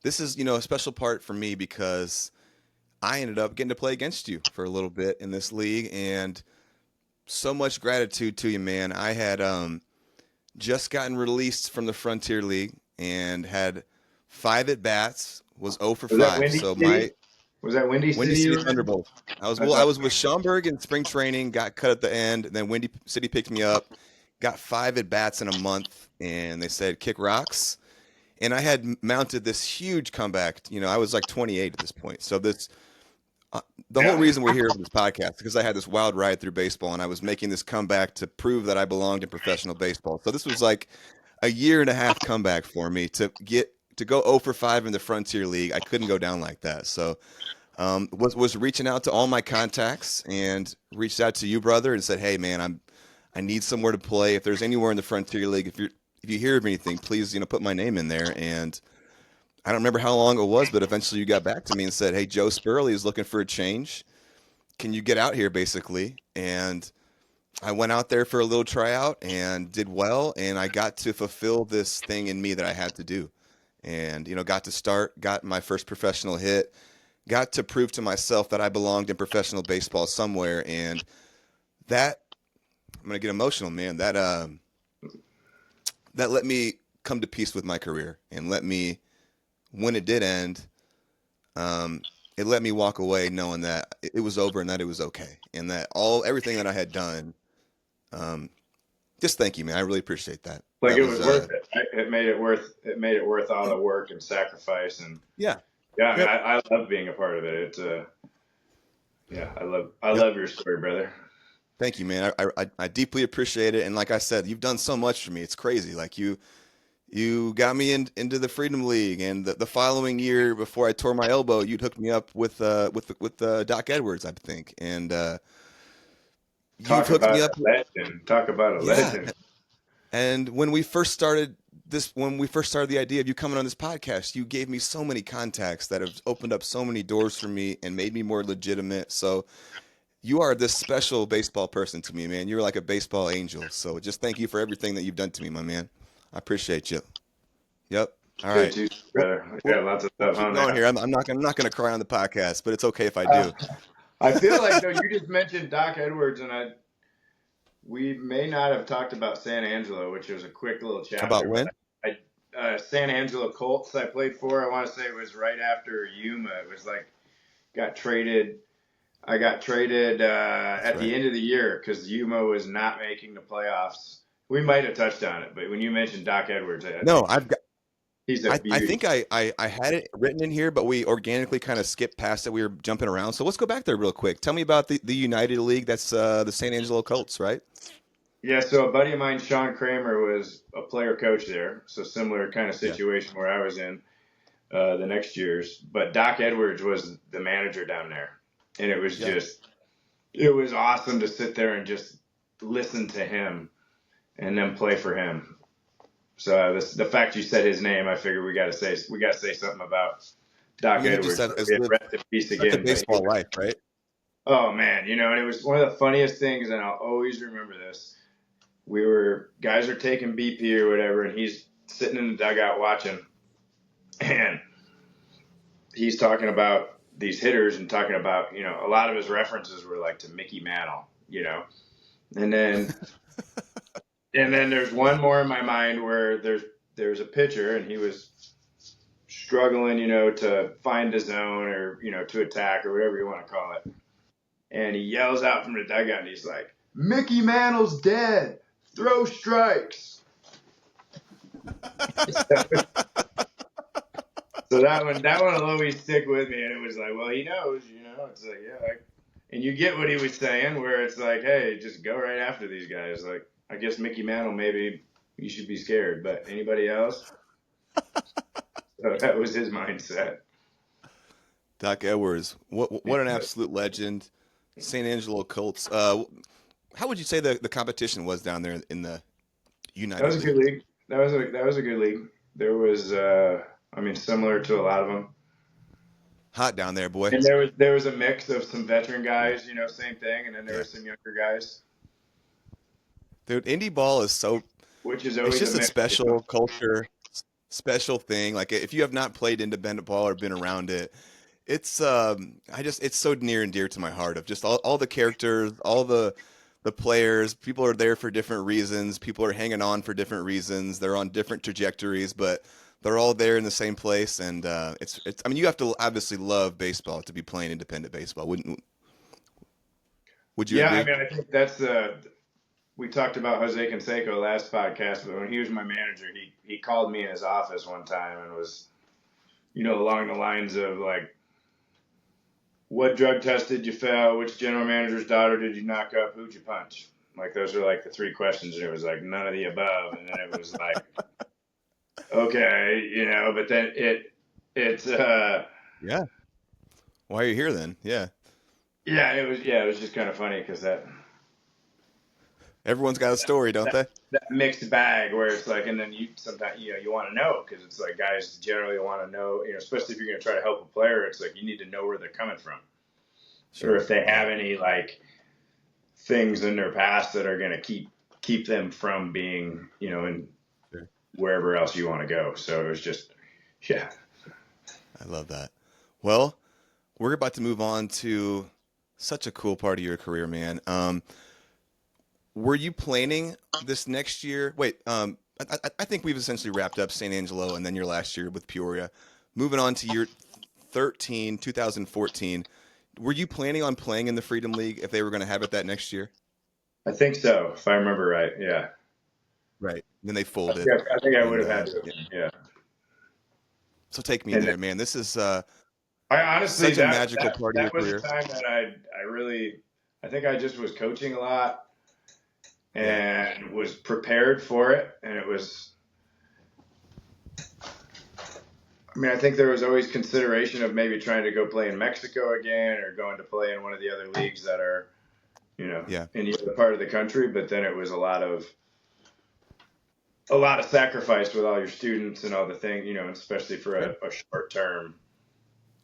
this is a special part for me because I ended up getting to play against you for a little bit in this league, and so much gratitude to you, man. I had just gotten released from the Frontier League and had 5 at bats, was 0 for Was that 5. Windy So my City? Was that Windy Windy City you City were in? Thunderbolt. I thought I was with Schaumburg in spring training, got cut at the end, and then Windy City picked me up, got 5 at bats in a month, and they said kick rocks. And I had mounted this huge comeback. I was like 28 at this point. So the whole yeah. reason we're here for this podcast is because I had this wild ride through baseball, and I was making this comeback to prove that I belonged in professional baseball. So this was like a year and a half comeback for me to go 0 for 5 in the Frontier League. I couldn't go down like that. So was reaching out to all my contacts and reached out to you, brother, and said, "Hey, man, I need somewhere to play. If there's anywhere in the Frontier League, if you hear of anything, please put my name in there." And I don't remember how long it was, but eventually you got back to me and said, "Hey, Joe Spurley is looking for a change. can you get out here basically? And I went out there for a little tryout and did well, and I got to fulfill this thing in me that I had to do. And, got to start, got my first professional hit, got to prove to myself that I belonged in professional baseball somewhere. And that, I'm going to get emotional, man. That let me come to peace with my career and let me, when it did end, um, it let me walk away knowing that it was over and that it was okay. And that everything that I had done, um, just thank you, man. I really appreciate that. Like That it was, was worth it. Right? It made it worth all the work and sacrifice. And yeah, yeah, I mean, yep, I love being a part of it. It's yeah, I yep. love your story, brother. Thank you, man. I deeply appreciate it. And like I said, you've done so much for me. It's crazy. Like you got me into the Freedom League, and the following year, before I tore my elbow, you'd hooked me up with Doc Edwards, I think, and you've Talk hooked me about up. a legend. Talk about a Yeah, legend. and when we first started the idea of you coming on this podcast, you gave me so many contacts that have opened up so many doors for me and made me more legitimate. So you are this special baseball person to me, man. You're like a baseball angel. So just thank you for everything that you've done to me, my man. I appreciate you. Yep. All Good right. too, We'll brother. I we'll, got lots of we'll stuff keep on going there. here. I'm not gonna cry on the podcast, but it's okay if I Uh, do. I feel like though you just mentioned Doc Edwards, and we may not have talked about San Angelo, which was a quick little About chapter, but when? San Angelo Colts I played for. I want to say it was right after Yuma. It was like got traded. I got traded That's at the right. end of the year because Yuma was not making the playoffs. We might have touched on it, but when you mentioned Doc Edwards, I No, think he's a I beauty. think I had it written in here, but we organically kind of skipped past it. We were jumping around. So let's go back there real quick. Tell me about the United League. That's the San Angelo Colts, right? Yeah, so a buddy of mine, Sean Kramer, was a player coach there. So similar kind of Yeah. situation where I was in the next years. But Doc Edwards was the manager down there, and Yeah. it was awesome to sit there and just listen to him and then play for him. So the fact you said his name, I figured we got to say something about Doc I mean, he just Edwards. So has yeah, lived rest in peace such a again. But baseball life, right? oh man, and it was one of the funniest things, and I'll always remember this. Guys are taking BP or whatever, and he's sitting in the dugout watching, and he's talking about these hitters and talking about a lot of his references were like to Mickey Mantle, and then there's one more in my mind where there's a pitcher and he was struggling, to find the zone or to attack or whatever you want to call it. And he yells out from the dugout and he's like, Mickey Mantle's dead. Throw strikes. So that one will always stick with me. And it was like, well, he knows. It's like, yeah. And you get what he was saying, where it's like, hey, just go right after these guys. Like, I guess Mickey Mantle, maybe you should be scared, but anybody else? So that was his mindset. Doc Edwards, what an absolute legend. San Angelo Colts. How would you say the competition was down there in the That was United a good League? league. That was a good league. There was, I mean, similar to a lot of them. Hot down there, boy. And there was a mix of some veteran guys, same thing, and then there Yeah. was some younger guys, Dude, indie ball is which is it's always a just a mix. special culture, special thing. Like if you have not played independent ball or been around it, it's so near and dear to my heart of just all the characters, all the players. People are there for different reasons. People are hanging on for different reasons. They're on different trajectories, but they're all there in the same place. And it's I mean, you have to obviously love baseball to be playing independent baseball. Would you Yeah, I agree? mean, I think we talked about Jose Canseco last podcast, but when he was my manager, he called me in his office one time and was, along the lines of like, what drug test did you fail? Which general manager's daughter did you knock up? Who'd you punch? Like those are like the three questions, and it was like none of the above, and then it was like, okay, but then it's Yeah. Why are you here then? Yeah. it was just kind of funny because Everyone's got a story, don't that they? that mixed bag where it's like, and then you sometimes you want to know because it's like guys generally want to know, especially if you're going to try to help a player, it's like you need to know where they're coming from. or Sure. if they Yeah. have any like things in their past that are going to keep them from being, in Sure. wherever else you want to go. So it was just, yeah. I love that. Well, we're about to move on to such a cool part of your career, man. Were you planning this next year? Wait, I think we've essentially wrapped up San Angelo and then your last year with Peoria. Moving on to year 13, 2014. Were you planning on playing in the Freedom League if they were going to have it that next year? I think so, if I remember right. Yeah. Right. Then they I folded, think I, I, think I would and have had to. yeah. Yeah. So take me And there, man. This is I honestly, such a that, magical that, part of your that was a career. time that I really, I think I just was coaching a lot Yeah. and was prepared for it. And it was, I mean, I think there was always consideration of maybe trying to go play in Mexico again or going to play in one of the other leagues that are, Yeah. in the other part of the country. But then it was a lot of sacrifice with all your students and all the things, especially for Sure. a short term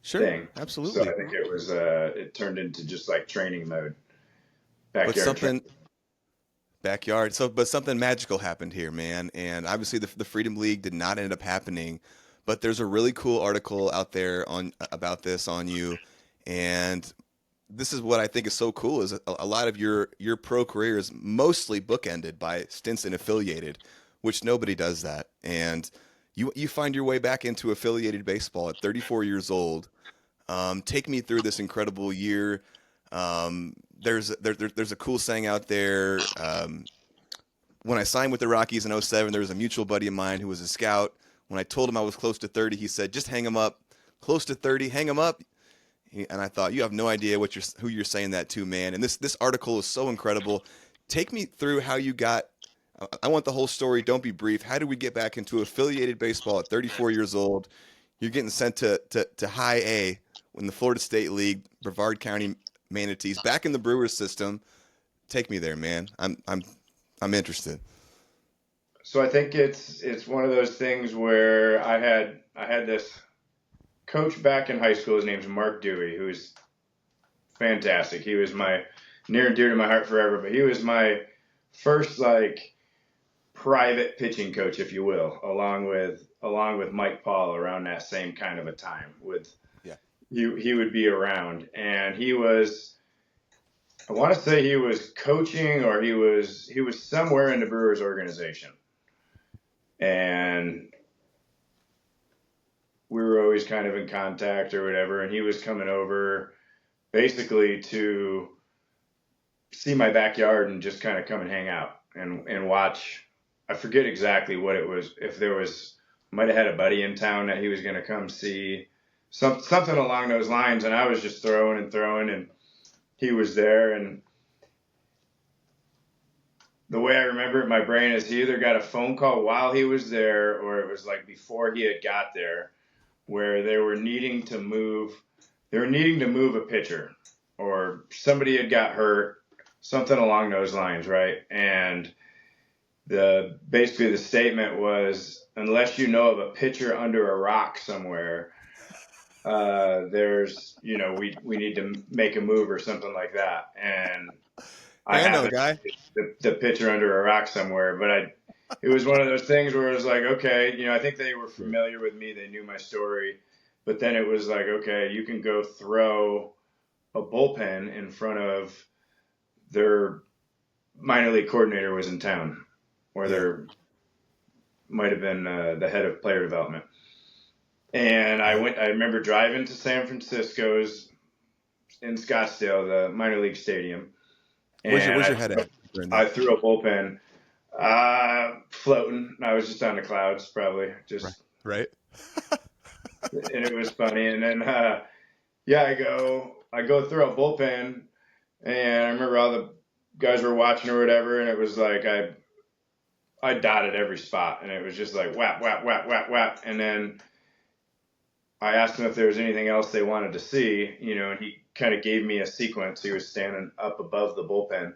Sure. thing. So I Absolutely. think it turned into just like training mode, But backyard training. something backyard. So, but something magical happened here, man. And obviously, the Freedom League did not end up happening. But there's a really cool article out there on about this on you, and this is what I think is so cool is a lot of your pro career is mostly bookended by stints in affiliated, which nobody does that. And you find your way back into affiliated baseball at 34 years old. Take me through this incredible year. There's a cool saying out there. When I signed with the Rockies in '07, there was a mutual buddy of mine who was a scout. When I told him I was close to 30, he said, "Just hang him up. Close to 30, hang him up." And I thought, you have no idea who you're saying that to, man. And this article is so incredible. Take me through how you got. I want the whole story. Don't be brief. How did we get back into affiliated baseball at 34 years old? You're getting sent to High A in the Florida State League, Brevard County Manatees, back in the Brewers system. Take me there, man. I'm interested. So I think it's one of those things where I had this coach back in high school. His name's Mark Dewey, who's fantastic. He was my near and dear to my heart forever. But he was my first like private pitching coach, if you will, along with Mike Paul around that same kind of a time. With Yeah. he would be around, and he was. I want to say he was coaching, or he was somewhere in the Brewers organization, and we were always kind of in contact or whatever. And he was coming over basically to see my backyard and just kind of come and hang out and watch. I forget exactly what it was. If there was, might have had a buddy in town that he was going to come see, something along those lines. And I was just throwing and throwing, and he was there. And the way I remember it in my brain is he either got a phone call while he was there, or it was like before he had got there, where they were needing to move a pitcher, or somebody had got hurt, something along those lines, right? And basically the statement was, unless you know of a pitcher under a rock somewhere, we need to make a move or something like that. And I Hey, I know a happened guy. the pitcher under a rock somewhere, but it was one of those things where it was like, okay, I think they were Sure. familiar with me, they knew my story, but then it was like, okay, you can go throw a bullpen in front of their minor league coordinator was in town, or Yeah. there might have been the head of player development. And I Yeah. went. I remember driving to San Francisco's in Scottsdale, the minor league stadium, and Where's I your head at during I that? threw a bullpen, floating. I was just on the clouds, probably Right. just, Right. and it was funny. And then yeah, I go throw a bullpen, and I remember all the guys were watching or whatever, and it was like I dotted every spot, and it was just like whap, whap, whap, whap, whap. And then I asked him if there was anything else they wanted to see, and he kind of gave me a sequence. He was standing up above the bullpen,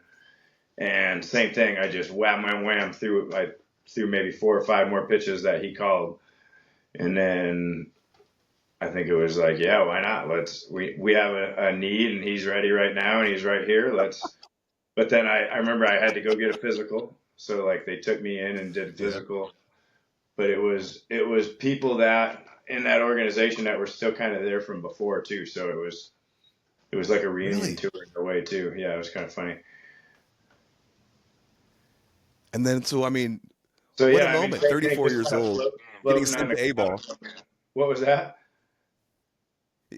and same thing. I just wham, wham, wham threw maybe 4 or 5 more pitches that he called, and then I think it was like, yeah, why not? We have a need and he's ready right now and he's right here. But then I remember I had to go get a physical. So like they took me in and did a Yeah. physical, but it was people that in that organization that were still kind of there from before too. So it was like a reunion Really? tour in a way too. Yeah, it was kind of funny. And then, so I mean, So what a yeah, I mean, moment! same thing, 34 just years kind of old, getting floating on sent the to A cloud. ball. What was that?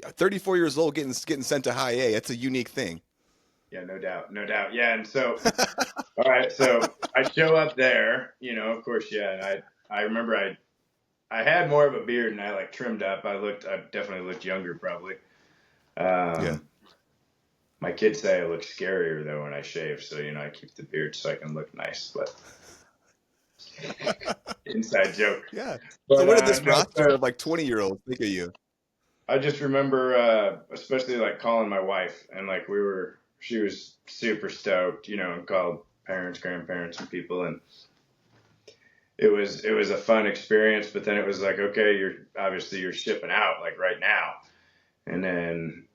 34 years old, getting sent to high A. That's a unique thing. Yeah, no doubt, no doubt. Yeah, and so all right, so I show up there, of course, yeah, and I remember I had more of a beard and I like trimmed up. I definitely looked younger probably. Yeah. Um, my kids say I look scarier though when I shave, so I keep the beard so I can look nice, but inside joke. Yeah. So But what did this no, roster so of like 20-year-olds think of you? I just remember, especially like calling my wife and like she was super stoked, and called parents, grandparents, and people, and it was a fun experience. But then it was like, okay, you're shipping out like right now, and then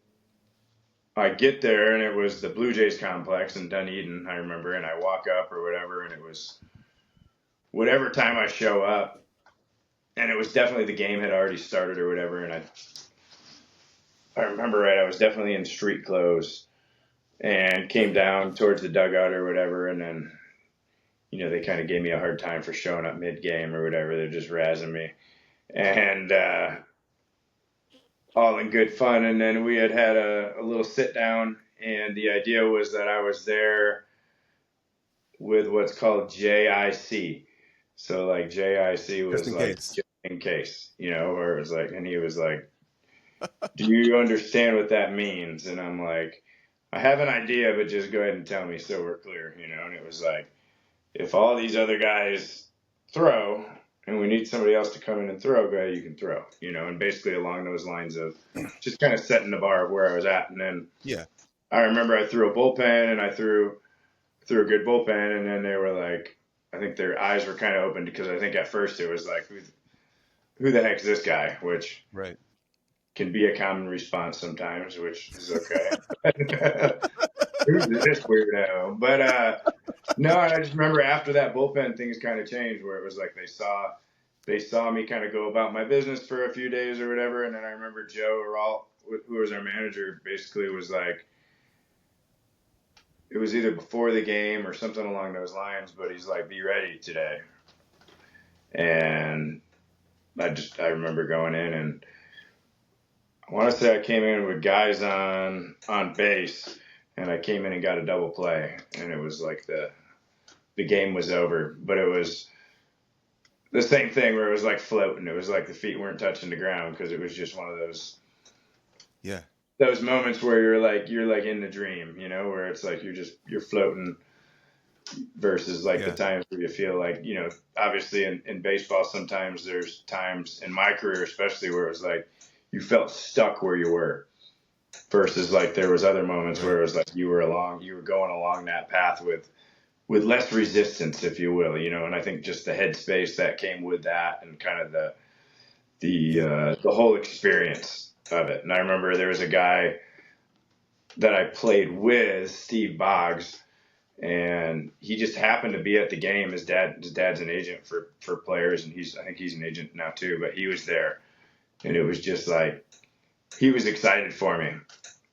I get there and it was the Blue Jays complex in Dunedin, I remember, and I walk up or whatever, and it was whatever time I show up, and it was definitely the game had already started or whatever, and I remember right, I was definitely in street clothes and came down towards the dugout or whatever, and then they kind of gave me a hard time for showing up mid game or whatever. They're just razzing me, and all in good fun. And then we had a little sit down, and the idea was that I was there with what's called JIC. So like JIC Just was in like case. just in case, where it was like, and he was like, "Do you understand what that means?" And I'm like, "I have an idea, but just go ahead and tell me so we're clear," And it was like, if all these other guys throw and we need somebody else to come in and throw, go ahead, you can throw, and basically along those lines of just kind of setting the bar of where I was at. And then Yeah. I remember I threw a bullpen and I threw a good bullpen, and then they were like, I think their eyes were kind of opened because I think at first it was like, who the heck's this guy? Which Right. can be a common response sometimes, which is okay. Who's this weirdo? But no, I just remember after that bullpen, things kind of changed where it was like they saw me kind of go about my business for a few days or whatever, and then I remember Joe Aralt, who was our manager, basically was like, it was either before the game or something along those lines, but he's like, be ready today. And I remember going in, and I want to say I came in with guys on base, and I came in and got a double play, and it was like the game was over, but it was the same thing where it was like floating. It was like the feet weren't touching the ground because it was just one of Yeah. those moments where you're like in the dream, where it's like you're floating versus like the Yeah. times where you feel like, obviously in baseball sometimes there's times in my career especially where it was like you felt stuck where you were versus like there was other moments where Right. it was like you were going along that path with less resistance, if you will, and I think just the headspace that came with that and kind of Yeah. the whole experience of it. And I remember there was a guy that I played with, Steve Boggs, and he just happened to be at the game. His dad's an agent for players, and I think he's an agent now too. But he was there, and it was just like he was excited for me.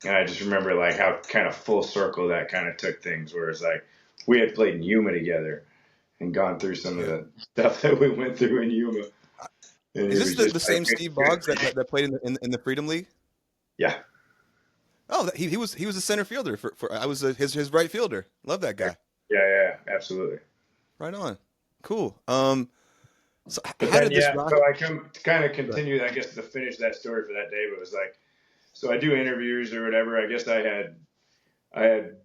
And I just remember like how kind of full circle that kind of took things, where it's like we had played in Yuma together and gone through some of Yeah. the stuff that we went through in Yuma, and Is it this was the just like same Steve Boggs that played in the Freedom League? yeah, Oh, he was a center fielder for I was his right fielder. Love that guy. yeah, absolutely. Right on. Cool. So But how then, did this yeah, roster? so I come to kind of Right. continue, I guess, to finish that story for that day. But it was like, so I do interviews or whatever. I guess I had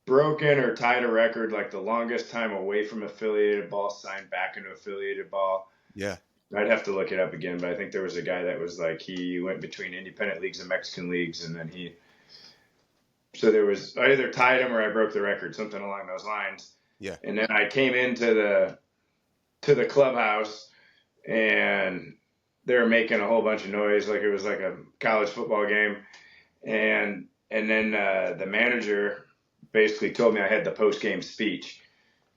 broken or tied a record, like the longest time away from affiliated ball signed back into affiliated ball. Yeah. I'd have to look it up again, but I think there was a guy that was like he went between independent leagues and Mexican leagues, and then so there was I either tied him or I broke the record, something along those lines. Yeah. And then I came into the clubhouse and they were making a whole bunch of noise, like it was like a college football game, and then the manager basically told me I had the post game speech,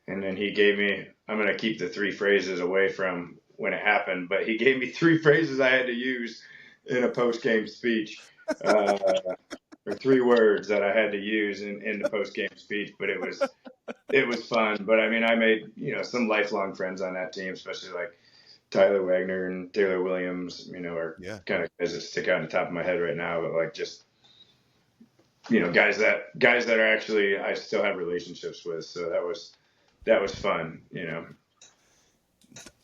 and then he gave me. I'm going to keep the three phrases away from when it happened, but he gave me three phrases I had to use in a post game speech. Uh, or three words that I had to use in the post game speech, but it was fun. But I mean, I made some lifelong friends on that team, especially like Tyler Wagner and Taylor Williams. Are Yeah. kind of guys that stick out on the top of my head right now. But like just guys that are actually I still have relationships with. So that was fun.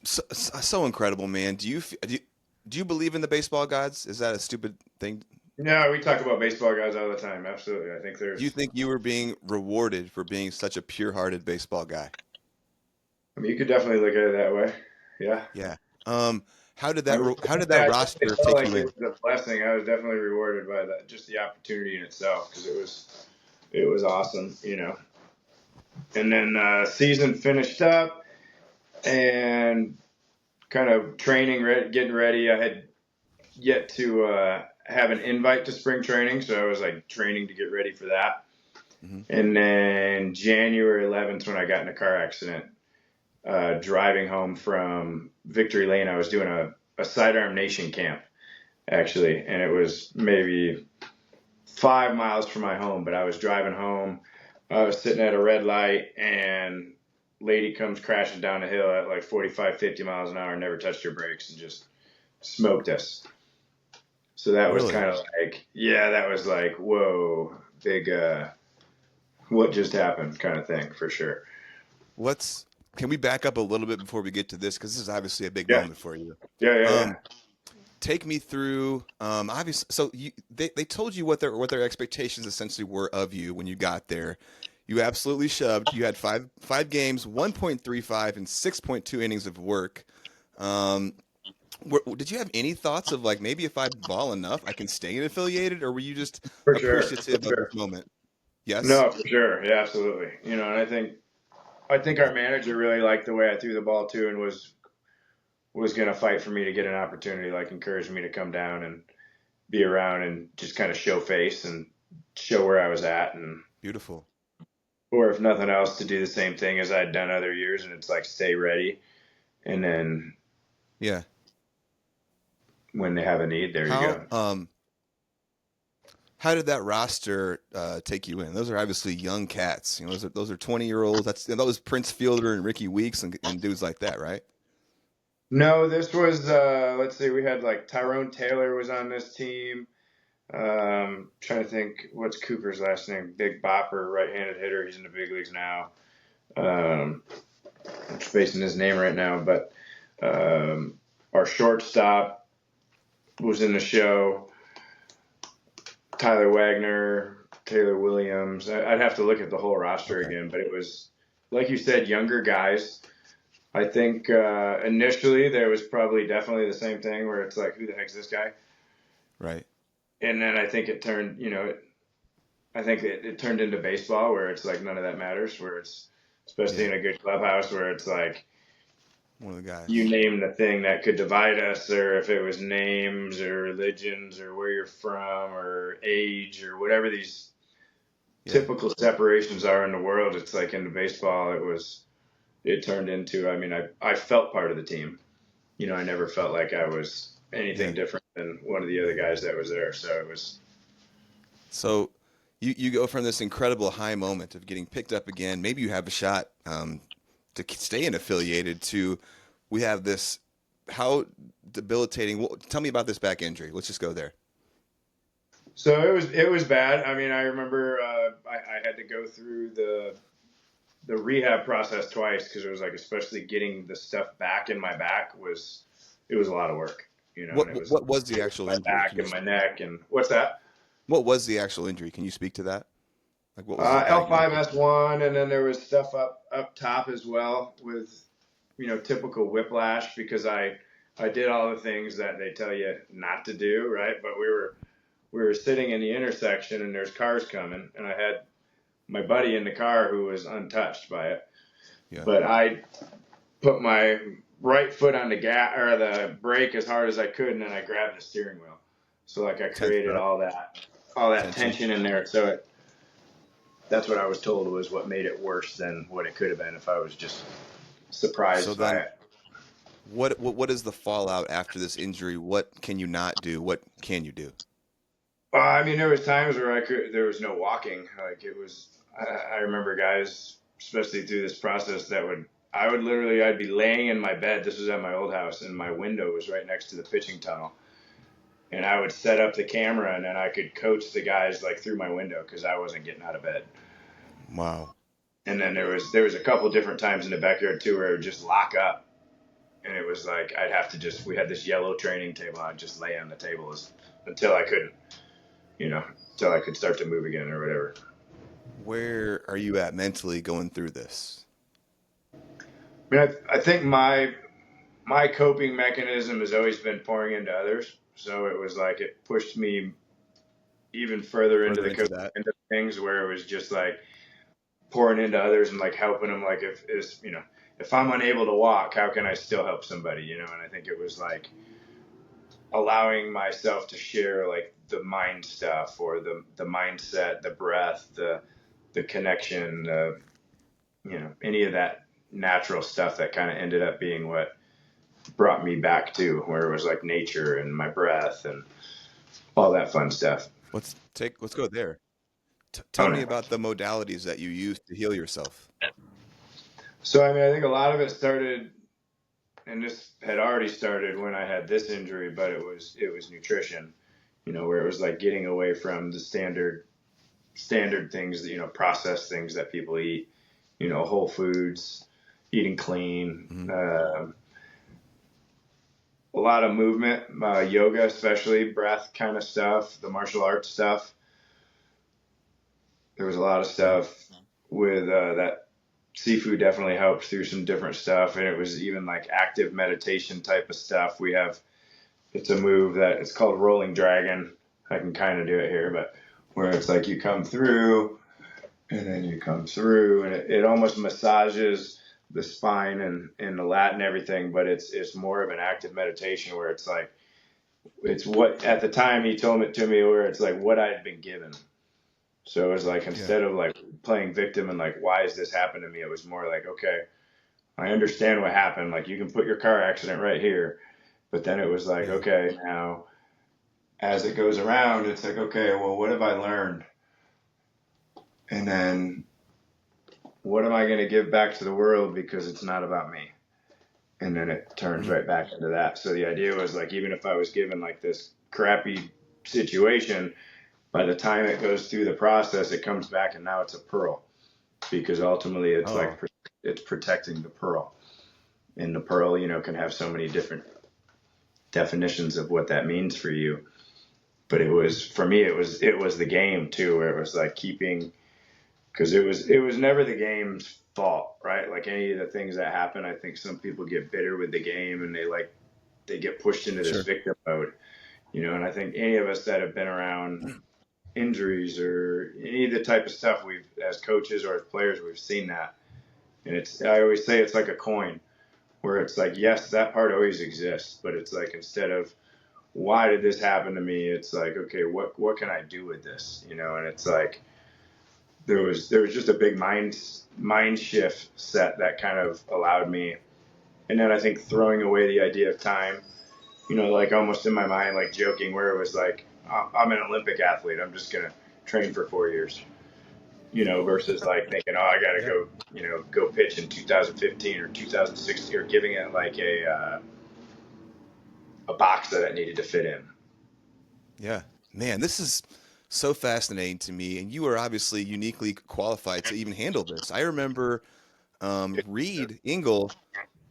So incredible, man. Do you believe in the baseball gods? Is that a stupid thing? No, we talk about baseball guys all the time. Absolutely, I think Do you there's. think you were being rewarded for being such a pure-hearted baseball guy? I mean, you could definitely look at it that way. Yeah. Yeah. I mean, How did I that definitely roster felt take like you it in? was a blessing. I was definitely rewarded by that, just the opportunity in itself, because it was awesome. And then season finished up, and kind of training, getting ready. I had yet to have an invite to spring training, so I was like training to get ready for that. Hmm. And then January 11th, when I got in a car accident, driving home from Victory Lane, I was doing a Sidearm Nation camp actually, and it was maybe 5 miles from my home. But I was driving home. I was sitting at a red light, and lady comes crashing down the hill at like 45, 50 miles an hour, never touched her brakes, and just smoked us. So that was Really? kind of like, yeah, that was like, whoa, big, what just happened kind of thing for sure. What's Can we back up a little bit before we get to this? Because this is obviously a big Yeah, moment for you. yeah, yeah, yeah. Um, Take me through. Obviously, so they told you what their expectations essentially were of you when you got there. You absolutely shoved. You had five games, 1.35 and 6.2 innings of work. Um, did you have any thoughts of like maybe if I ball enough, I can stay in affiliated, or were you just For sure, for appreciative of sure. this moment? Yes. No, for sure, yeah, absolutely. And I think our manager really liked the way I threw the ball too, and was going to fight for me to get an opportunity, like encouraged me to come down and be around and just kind of show face and show where I was at, and Beautiful. or if nothing else, to do the same thing as I'd done other years, and it's like stay ready, and then Yeah. when they have a need, there you How go. um how did that roster take you in? Those are obviously young cats. Those are 20-year-olds. That was Prince Fielder and Ricky Weeks and dudes like that, right? No, this was let's see, we had like Tyrone Taylor was on this team. Trying to think, what's Cooper's last name? Big Bopper, right-handed hitter. He's in the big leagues now. Um, I'm spacing his name right now, but our shortstop was in the show. Tyler Wagner, Taylor Williams. I'd have to look at the whole roster Okay. again, but it was, like you said, younger guys. I think initially there was probably definitely the same thing where it's like, who the heck's this guy? Right. And then I think it turned, I think it turned into baseball where it's like none of that matters, where it's, especially Yeah. in a good clubhouse, where it's like, One of the you guys. name the thing that could divide us, or if it was names or religions or where you're from or age or whatever these Yeah. typical separations are in the world. It's like in the baseball, it turned into, I mean, I felt part of the team. I never felt like I was anything Yeah. different than one of the other guys that was there. So it was, So you go from this incredible high moment of getting picked up again. Maybe you have a shot stay in affiliated. To we have this how debilitating. Well, tell me about this back injury. Let's just go there. so it was bad. I mean, I remember I had to go through the rehab process twice, because it was like, especially getting the stuff back in my back it was a lot of work, What and it was what was the actual my injury? back and my neck, and what's that? What was the actual injury? Can you speak to that? Like what was the diagnosis? L5S1, and then there was stuff up top as well with typical whiplash, because I did all the things that they tell you not to do, right? But we were sitting in the intersection, and there's cars coming, and I had my buddy in the car who was untouched by it, Yeah. but I put my right foot on the gas or the brake as hard as I could, and then I grabbed the steering wheel. So like I Tensed created up all that tension. tension in there. So that's what I was told was what made it worse than what it could have been if I was just So surprised by then, it. what is the fallout after this injury? What can you not do? What can you do? I mean, there was times where there was no walking. Like it was, I remember guys, especially through this process, I'd be laying in my bed. This was at my old house, and my window was right next to the pitching tunnel. And I would set up the camera, and then I could coach the guys like through my window because I wasn't getting out of bed. Wow. And then there was a couple different times in the backyard too where it would just lock up, and it was like I'd have to just we had this yellow training table. I'd just lay on the table until I could, you know, until I could start to move again or whatever. Where are you at mentally going through this? I mean, I think my coping mechanism has always been pouring into others. So it was like it pushed me even further into Further the into coaching that? into things where it was just like pouring into others and like helping them. Like if I'm unable to walk, how can I still help somebody? And I think it was like allowing myself to share like the mind stuff or the mindset, the breath, the connection, any of that natural stuff that kind of ended up being what brought me back to where it was like nature and my breath and all that fun stuff. Let's go there. Oh Tell me no. about the modalities that you use to heal yourself. So I mean, I think a lot of it started, and this had already started when I had this injury, but it was nutrition, where it was like getting away from the standard things that processed things that people eat, whole foods, eating clean, Hmm. a lot of movement, yoga, especially breath kind of stuff, the martial arts stuff. There was a lot of Yeah. stuff with that seafood definitely helped through some different stuff, and it was even like active meditation type of stuff. It's a move that it's called rolling dragon. I can kind of do it here, but where it's like you come through and then you come through, and it almost massages the spine and the lat and everything, but it's more of an active meditation where it's like it's what at the time he told it to me where it's like what I'd been given. So it was like Yeah. instead of like playing victim and like why is this happening to me, it was more like okay, I understand what happened. Like you can put your car accident right here, but then it was like Yeah. okay, now as it goes around, it's like okay, well what have I learned, and then what am I going to give back to the world because it's not about me, and then it turns Mhm. right back into that. So the idea was like even if I was given like this crappy situation, by the time it goes through the process, it comes back and now it's a pearl because ultimately it's Oh, like it's protecting the pearl, and the pearl can have so many different definitions of what that means for you. But it was for me, it was the game too, where it was like keeping because it was never the game's fault, right? Like any of the things that happen, I think some people get bitter with the game and they get pushed into this sure. victim mode, and I think any of us that have been around injuries or any of the type of stuff we've as coaches or as players we've seen that, and it's I always say it's like a coin where it's like yes that part always exists, but it's like instead of why did this happen to me, it's like okay what can I do with this, and it's like there was just a big mind shift set that kind of allowed me, and then I think throwing away the idea of time, like almost in my mind like joking where it was like I'm an Olympic athlete, I'm just gonna train for 4 years, versus like thinking, oh, I gotta Yeah. go, go pitch in 2015 or 2016, or giving it like a box that it needed to fit in. Yeah. Man, this is so fascinating to me, and you are obviously uniquely qualified to even handle this. I remember Reed Engel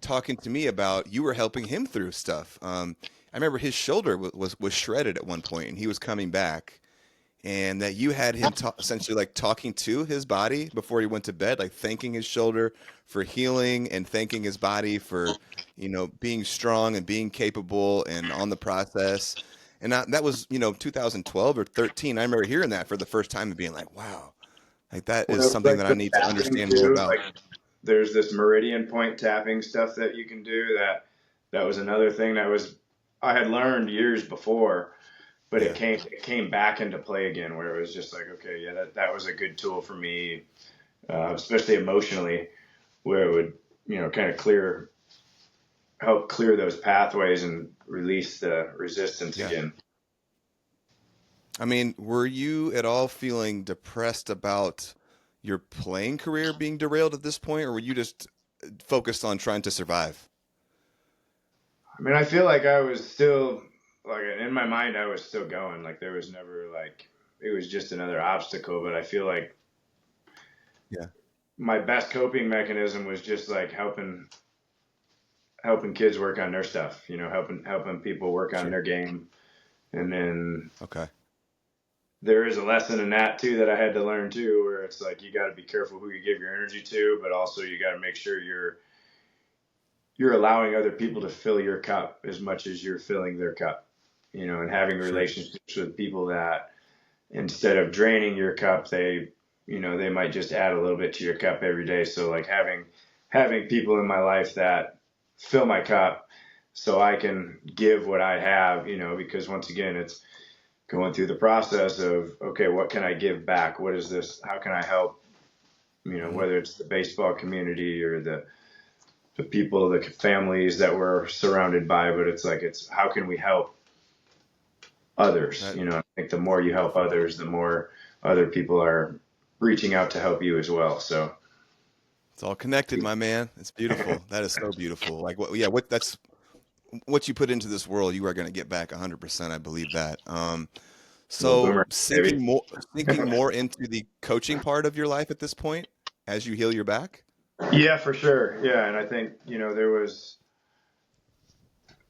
talking to me about you were helping him through stuff. I remember his shoulder was shredded at one point, and he was coming back, and that you had him essentially like talking to his body before he went to bed, like thanking his shoulder for healing and thanking his body for, being strong and being capable and on the process. And that was, 2012 or 13. I remember hearing that for the first time and being like, wow, like that Well, is it was something like that I the need to fasting understand more too, about. like there's this meridian point tapping stuff that you can do. That was another thing I had learned years before, but Yeah. it came back into play again, where it was just like, okay, yeah, that was a good tool for me, especially emotionally, where it would, kind of help clear those pathways and release the resistance Yeah. again. I mean, were you at all feeling depressed about your playing career being derailed at this point, or were you just focused on trying to survive? I mean, I feel like I was still, like, in my mind, I was still going. Like, there was never, like, it was just another obstacle. But I feel like Yeah. my best coping mechanism was just like helping kids work on their stuff. Helping people work on Sure. their game. And then Okay. there is a lesson in that too that I had to learn too, where it's like you got to be careful who you give your energy to, but also you got to make sure you're allowing other people to fill your cup as much as you're filling their cup. And having Sure. relationships with people that, instead of draining your cup, they might just add a little bit to your cup every day. So like having people in my life that fill my cup so I can give what I have, because once again, it's going through the process of, okay, what can I give back? What is this? How can I help? Hmm. Whether it's the baseball community or the people, the families that we're surrounded by, but it's how can we help others? That I think the more that's you help beautiful. others, the more other people are reaching out to help you as well. So It's all connected, my man. It's beautiful. That is so beautiful. Like what? Yeah. That's what you put into this world. You are going to get back 100%. I believe that. little So boomer, maybe. sinking more into the coaching part of your life at this point as you heal your back. Yeah, for sure. Yeah, and I think there was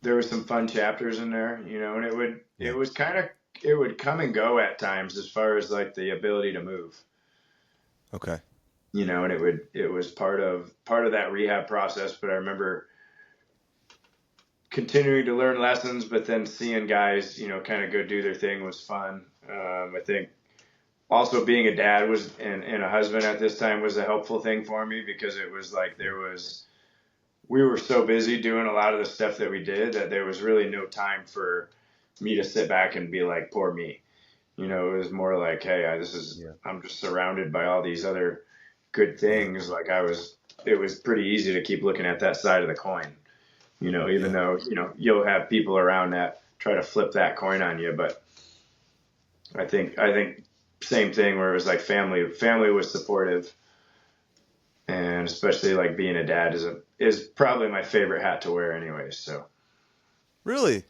some fun chapters in there, and it Yeah. was kind of it would come and go at times as far as like the ability to move. Okay. And it was part of that rehab process. But I remember continuing to learn lessons, but then seeing guys, kind of go do their thing was fun. I think also being a dad and a husband at this time was a helpful thing for me, because it was like we were so busy doing a lot of the stuff that we did that there was really no time for me to sit back and be like, poor me. It was more like, hey, Yeah. I'm just surrounded by all these other good Yeah. things. Like it was pretty easy to keep looking at that side of the coin, even Yeah. though, you'll have people around that try to flip that coin on you. But I think same thing, where it was like family was supportive, and especially like being a dad is probably my favorite hat to wear anyways. So Really?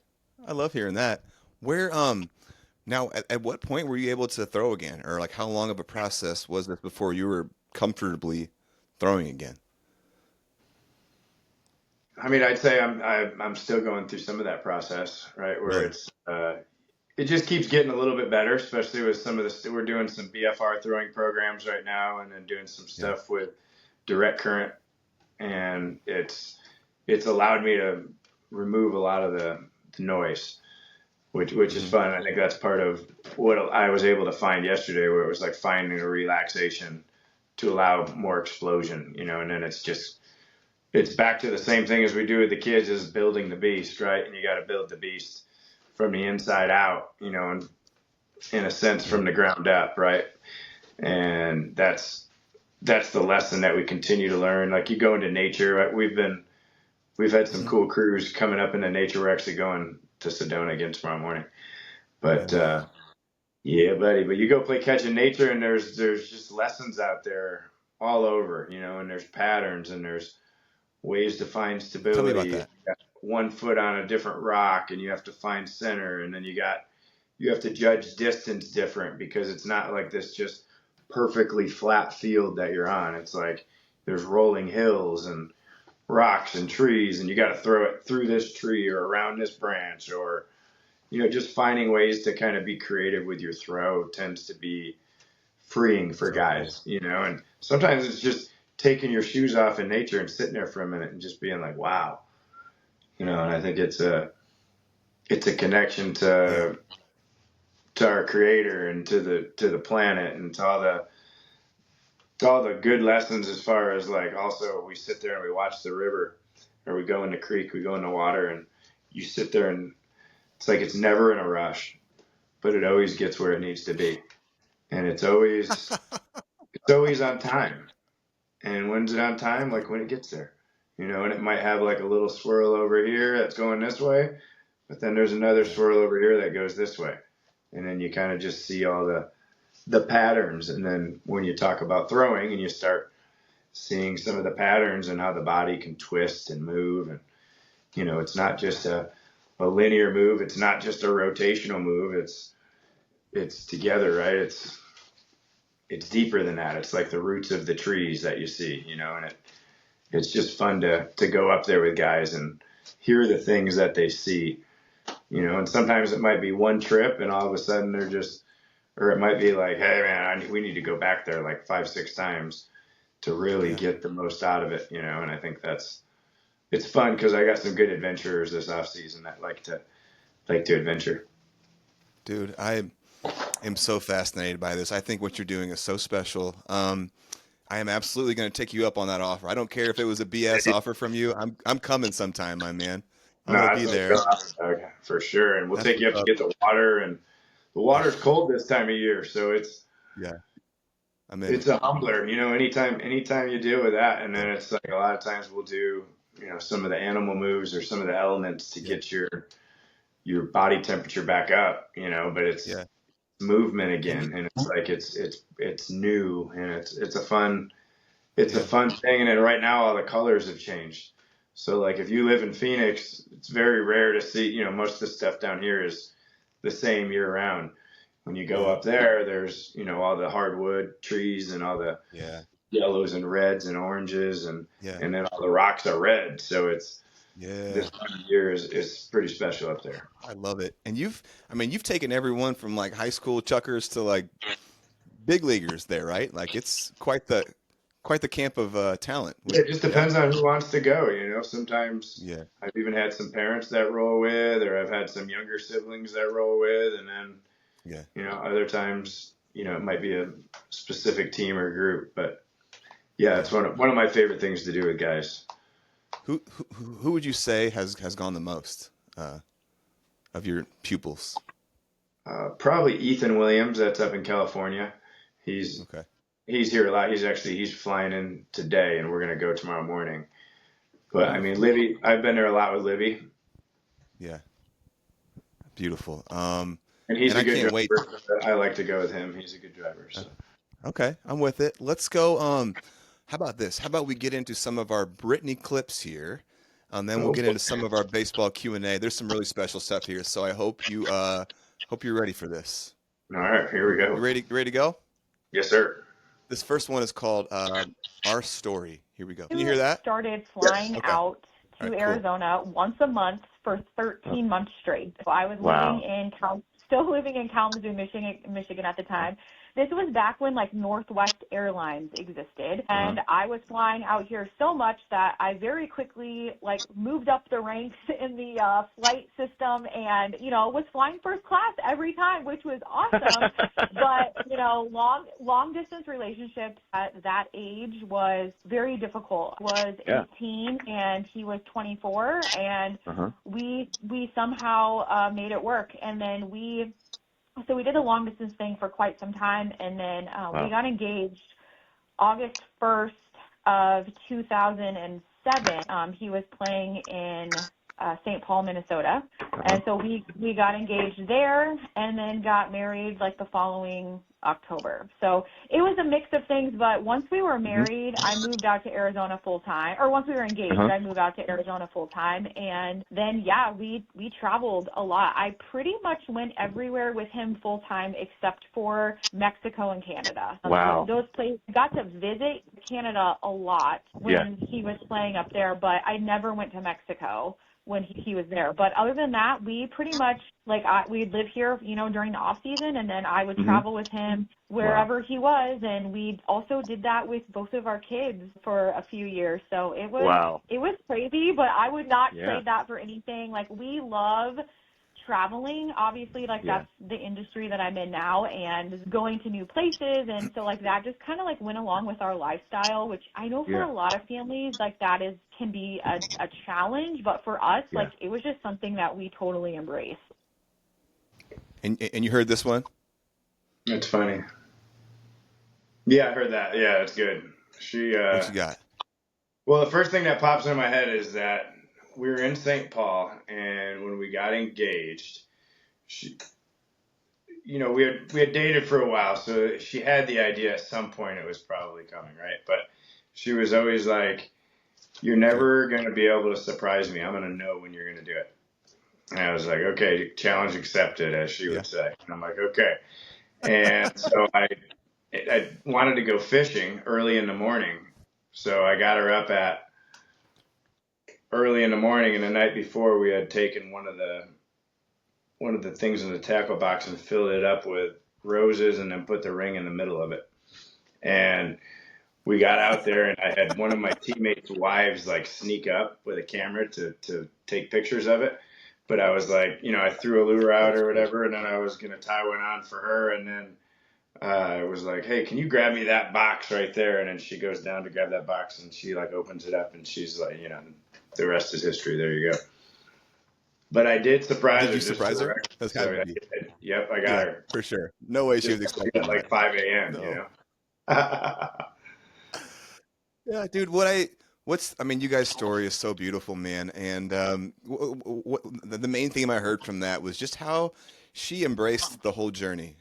I love hearing that. Where now at what point were you able to throw again? Or like how long of a process was this before you were comfortably throwing again? I mean, I'd say I'm still going through some of that process, right? Where Really? it just keeps getting a little bit better, especially with some of the, we're doing some BFR throwing programs right now, and then doing some Yeah. stuff with direct current, and it's allowed me to remove a lot of the noise, which is Hmm. fun. I think that's part of what I was able to find yesterday, where it was like finding a relaxation to allow more explosion, and then it's back to the same thing as we do with the kids, is building the beast, right? And you got to build the beast from the inside out, and in a sense Yeah. from the ground up, right? And that's the lesson that we continue to learn. Like, you go into nature, right? We've had some Hmm. cool crews coming up into nature. We're actually going to Sedona again tomorrow morning. Oh But wow. yeah, buddy. But you go play catch in nature, and there's just lessons out there all over, and there's patterns, and there's ways to find Tell me about stability. You that. got 1 foot on a different rock, and you have to find center, and then you have to judge distance different, because it's not like this just perfectly flat field that you're on. It's like there's rolling hills and rocks and trees, and you got to throw it through this tree or around this branch, or just finding ways to kind of be creative with your throw tends to be freeing for So cool. guys, and sometimes it's just taking your shoes off in nature and sitting there for a minute and just being like, wow, and I think it's a connection Yeah. to our creator and to the planet and to all all the good lessons as far as like also we sit there and we watch the river or we go in the creek, we go in the water and you sit there and it's like it's never in a rush, but it always gets where it needs to be. And it's always on time. And when's it on time? Like when it gets there. And it might have like a little swirl over here that's going this way, but then there's another swirl over here that goes this way. And then you kind of just see all the patterns. And then when you talk about throwing and you start seeing some of the patterns and how the body can twist and move. And, it's not just a linear move. It's not just a rotational move. It's together, right? It's deeper than that. It's like the roots of the trees that you see, and it's just fun to go up there with guys and hear the things that they see, and sometimes it might be one trip and all of a sudden they're just, or it might be like, hey man, we need to go back there like 5-6 times to really get the most out of it, and I think it's fun because I got some good adventurers this off season that like to adventure. Dude, I am so fascinated by this. I think what you're doing is so special. I am absolutely going to take you up on that offer. I don't care if it was a BS offer from you. I'm coming sometime, my man. I'm No, going to be there. For sure. And we'll That's take you up what's to up. get the water, and the water's cold this time of year. So Yeah, I'm in it's it. a humbler, anytime you deal with that. And Yeah, then it's like a lot of times we'll do, some of the animal moves or some of the elements to yeah, get your body temperature back up, but it's yeah. movement And again. And it's like, it's new and it's a yeah, fun thing. And then right now all the colors have changed. So like if you live in Phoenix, it's very rare to see, most of the stuff down here is the same year round. When you go yeah, up there, there's, all the hardwood trees and all the yeah, yellows and reds and oranges yeah, and then all the rocks are red. So it's yeah. this time of year is pretty special up there. I love it. And you've taken everyone from like high school chuckers to like big leaguers there, right? Like it's quite the camp of talent. It just Yeah, depends on who wants to go. Sometimes yeah, I've even had some parents that roll with, or I've had some younger siblings that roll with, and then yeah. other times it might be a specific team or group. But yeah, Yeah. it's one of my favorite things to do with guys. Who would you say has gone the most of your pupils? Probably Ethan Williams, that's up in California. He's Okay. he's here a lot. He's flying in today, and we're gonna go tomorrow morning. But I mean, Beautiful. Libby, I've been there a lot with Libby, Yeah. Beautiful. and he's And a I good can't wait. driver. I like to go with him. He's a good driver. uh, So. Okay, I'm with it. Let's go. How about this? How about we get into some of our Brittany clips here, and then we'll Oh, get into some of our baseball Q&A. There's some really special stuff here, so I hope you're ready for this. all right, here we You go. ready to go? Yes, sir. This first one is called Our Story. Here we go. Can you hear that? Started Yes. flying Okay. out All to right, cool. Arizona once a month for 13 months straight. So I was living in still living in Kalamazoo, Michigan at the time. This was back when like Northwest Airlines existed, and I was flying out here so much that I very quickly like moved up the ranks in the flight system, and was flying first class every time, which was awesome. But long distance relationships at that age was very difficult. I was 18 and he was 24, and we somehow made it work, and then we did a long distance thing for quite some time, and then we got engaged August 1st of 2007. He was playing in St. Paul, Minnesota, and so we got engaged there, and then got married like the following October. So it was a mix of things, but once we were married, I moved out to Arizona full time, or once we were engaged, I moved out to Arizona full time, and then we traveled a lot. I pretty much went everywhere with him full time except for Mexico and Canada. Wow. Those places, got to visit Canada a lot when he was playing up there, but I never went to Mexico when he was there. But other than that, we pretty much, we'd live here, during the off season, and then I would travel with him wherever he was, and we also did that with both of our kids for a few years. So it was crazy, but I would not trade that for anything. Like, we love traveling, obviously, like that's the industry that I'm in now, and going to new places. And so like that just kind of like went along with our lifestyle, which I know for a lot of families, like that can be a challenge. But for us, like it was just something that we totally embraced. And you heard this one? It's funny. Yeah, I heard that. Yeah, it's good. What you got? Well, the first thing that pops into my head is that we were in St. Paul, and when we got engaged, she, we had dated for a while, so she had the idea at some point it was probably coming, right? But she was always like, "You're never going to be able to surprise me. I'm going to know when you're going to do it." And I was like, "Okay, challenge accepted," as she would say. And I'm like, "Okay." And so I wanted to go fishing early in the morning, so I got her up at early in the morning, and the night before we had taken one of the things in the tackle box and filled it up with roses and then put the ring in the middle of it. And we got out there, and I had one of my teammates' wives like sneak up with a camera to take pictures of it. But I was like, I threw a lure out or whatever, and then I was going to tie one on for her. And then I was like, "Hey, can you grab me that box right there?" And then she goes down to grab that box, and she like opens it up, and she's like, the rest is history. There you go. But I did surprise her. Did you surprise her? That's So gotta be. Yep, I got her. For sure. No way she was expecting at like 5 a.m. No. Yeah, dude. You guys' story is so beautiful, man. And the main theme I heard from that was just how she embraced the whole journey.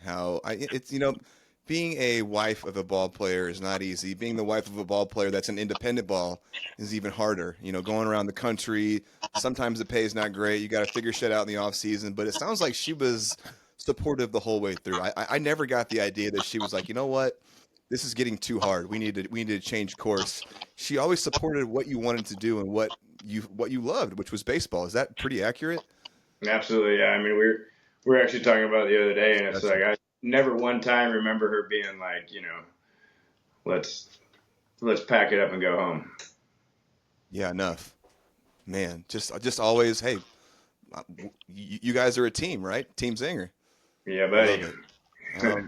Being a wife of a ball player is not easy. Being the wife of a ball player that's an independent ball is even harder. Going around the country, sometimes the pay is not great. You got to figure shit out in the off season. But it sounds like she was supportive the whole way through. I never got the idea that she was like, you know what, this is getting too hard. We need to change course. She always supported what you wanted to do and what you loved, which was baseball. Is that pretty accurate? absolutely. Yeah, I mean, we were actually talking about it the other day, and it's like I never one time remember her being like, let's pack it up and go home. Yeah, enough, man. Just always, hey, you guys are a team, right? Team Zinger. Yeah, buddy. I love it.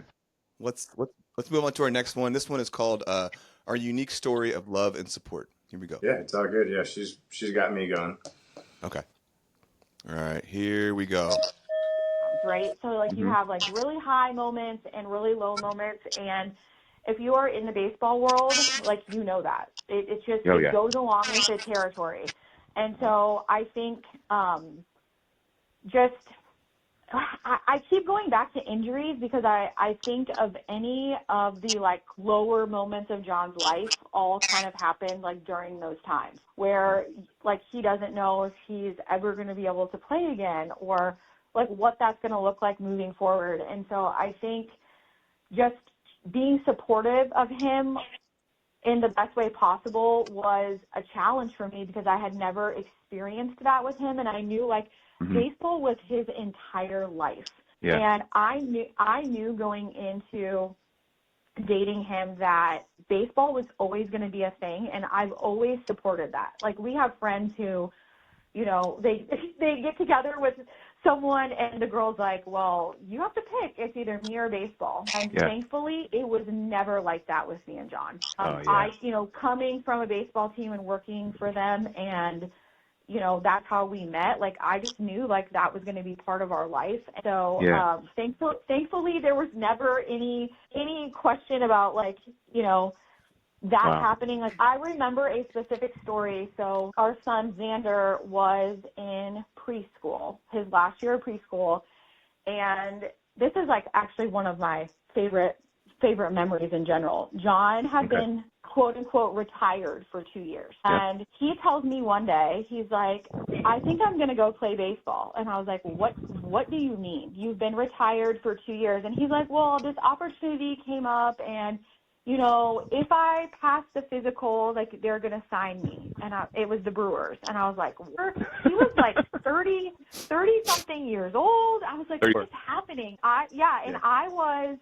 Let's move on to our next one. This one is called Our Unique Story of Love and Support. Here we go. Yeah, it's all good. Yeah, she's got me going. Okay. All right, here we go. Right? So like you have like really high moments and really low moments, and if you are in the baseball world, like that. It goes along with the territory. And so I think I keep going back to injuries because I think of any of the like lower moments of Jon's life all kind of happened like during those times where like he doesn't know if he's ever going to be able to play again or like what that's going to look like moving forward. And so I think just being supportive of him in the best way possible was a challenge for me because I had never experienced that with him. And I knew like baseball was his entire life. Yeah. And I knew going into dating him that baseball was always going to be a thing. And I've always supported that. Like we have friends who, they get together with someone and the girl's like, well, you have to pick. It's either me or baseball. And thankfully, it was never like that with me and Jon. I, coming from a baseball team and working for them and, that's how we met. Like, I just knew, like, that was going to be part of our life. So thankfully, there was never any question about, like, that happening. Like I remember a specific story. So our son Zinger was in preschool, his last year of preschool, and this is like actually one of my favorite memories in general. Jon had been quote unquote retired for 2 years, and he tells me one day, he's like, I think I'm going to go play baseball. And I was like, what do you mean? You've been retired for 2 years? And he's like, well, this opportunity came up and if I pass the physical, like, they're going to sign me. And it was the Brewers. And I was like, he was like 30-something years old. I was like, what's happening? I was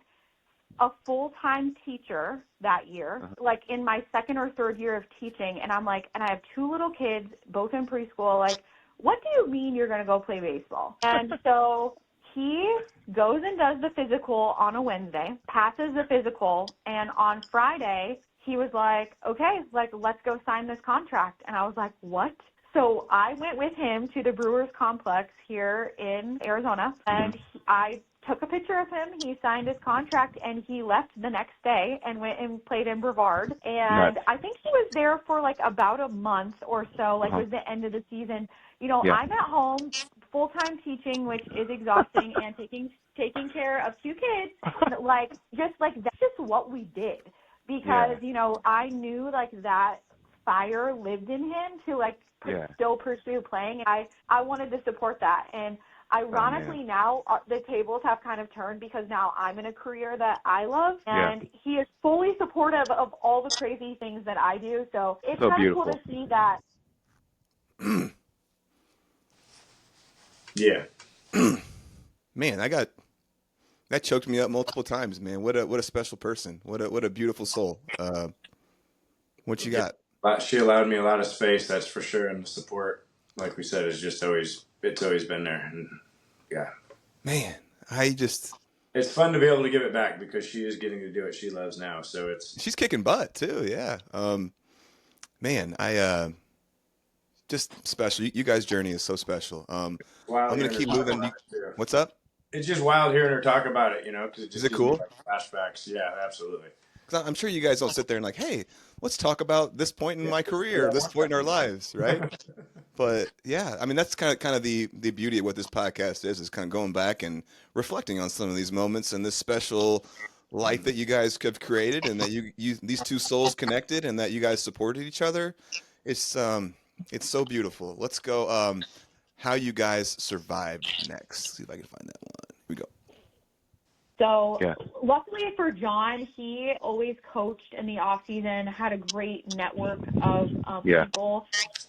a full-time teacher that year, like in my second or third year of teaching. And I'm like, and I have 2 little kids, both in preschool. Like, what do you mean you're going to go play baseball? And so he goes and does the physical on a Wednesday, passes the physical, and on Friday, he was like, okay, like, let's go sign this contract. And I was like, what? So I went with him to the Brewers complex here in Arizona, and I took a picture of him. He signed his contract, and he left the next day and went and played in Brevard. And I think he was there for like about a month or so, like it was the end of the season. You know, I'm at home full-time teaching, which is exhausting, and taking care of 2 kids. Like, just like, that's just what we did. Because, you know, I knew like that fire lived in him to like still pursue playing. I wanted to support that. And ironically now the tables have kind of turned, because now I'm in a career that I love, and he is fully supportive of all the crazy things that I do. So it's so kind beautiful. of cool to see that. Yeah. Man, that choked me up multiple times, man. What a special person. What a beautiful soul. What you got? She allowed me a lot of space, that's for sure, and the support, like we said, is just always been there. And Man, it's fun to be able to give it back, because she is getting to do what she loves now. So she's kicking butt too. Yeah. Man, just special. You guys' journey is so special. I'm gonna keep moving. What's up? It's just wild hearing her talk about it, you know, because it just Is it gives me, cool? like, flashbacks. Yeah, absolutely. 'Cause I'm sure you guys don't sit there and like, hey, let's talk about this point in my career, this point in our lives, right? But yeah, I mean, that's kind of the beauty of what this podcast is kind of going back and reflecting on some of these moments and this special life that you guys have created, and that you these two souls connected, and that you guys supported each other. It's so beautiful. Let's go. How you guys survived next? See if I can find that one. Here we go. So luckily for Jon, he always coached in the off season, had a great network of people.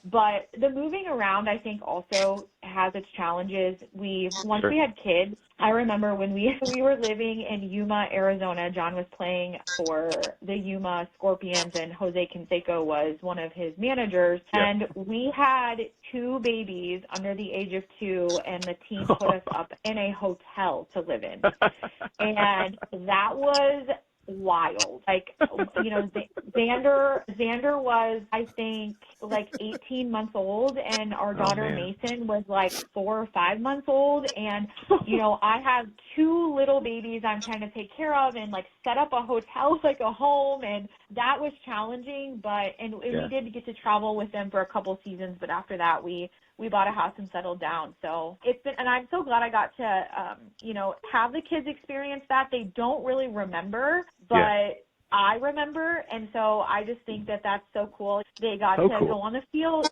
But the moving around, I think, also has its challenges. Once we had kids, I remember when we were living in Yuma, Arizona, Jon was playing for the Yuma Scorpions, and Jose Canseco was one of his managers. And we had 2 babies under the age of 2, and the team put us up in a hotel to live in. And that was wild. Like, you know, Xander was, I think, like 18 months old, and our daughter Mason was like 4 or 5 months old. And, you know, I have 2 little babies I'm trying to take care of and like set up a hotel like a home, and that was challenging. But we did get to travel with them for a couple seasons, but after that we bought a house and settled down. So it's been, and I'm so glad I got to, you know, have the kids experience that. They don't really remember, but I remember. And so I just think that that's so cool. They got to go on the field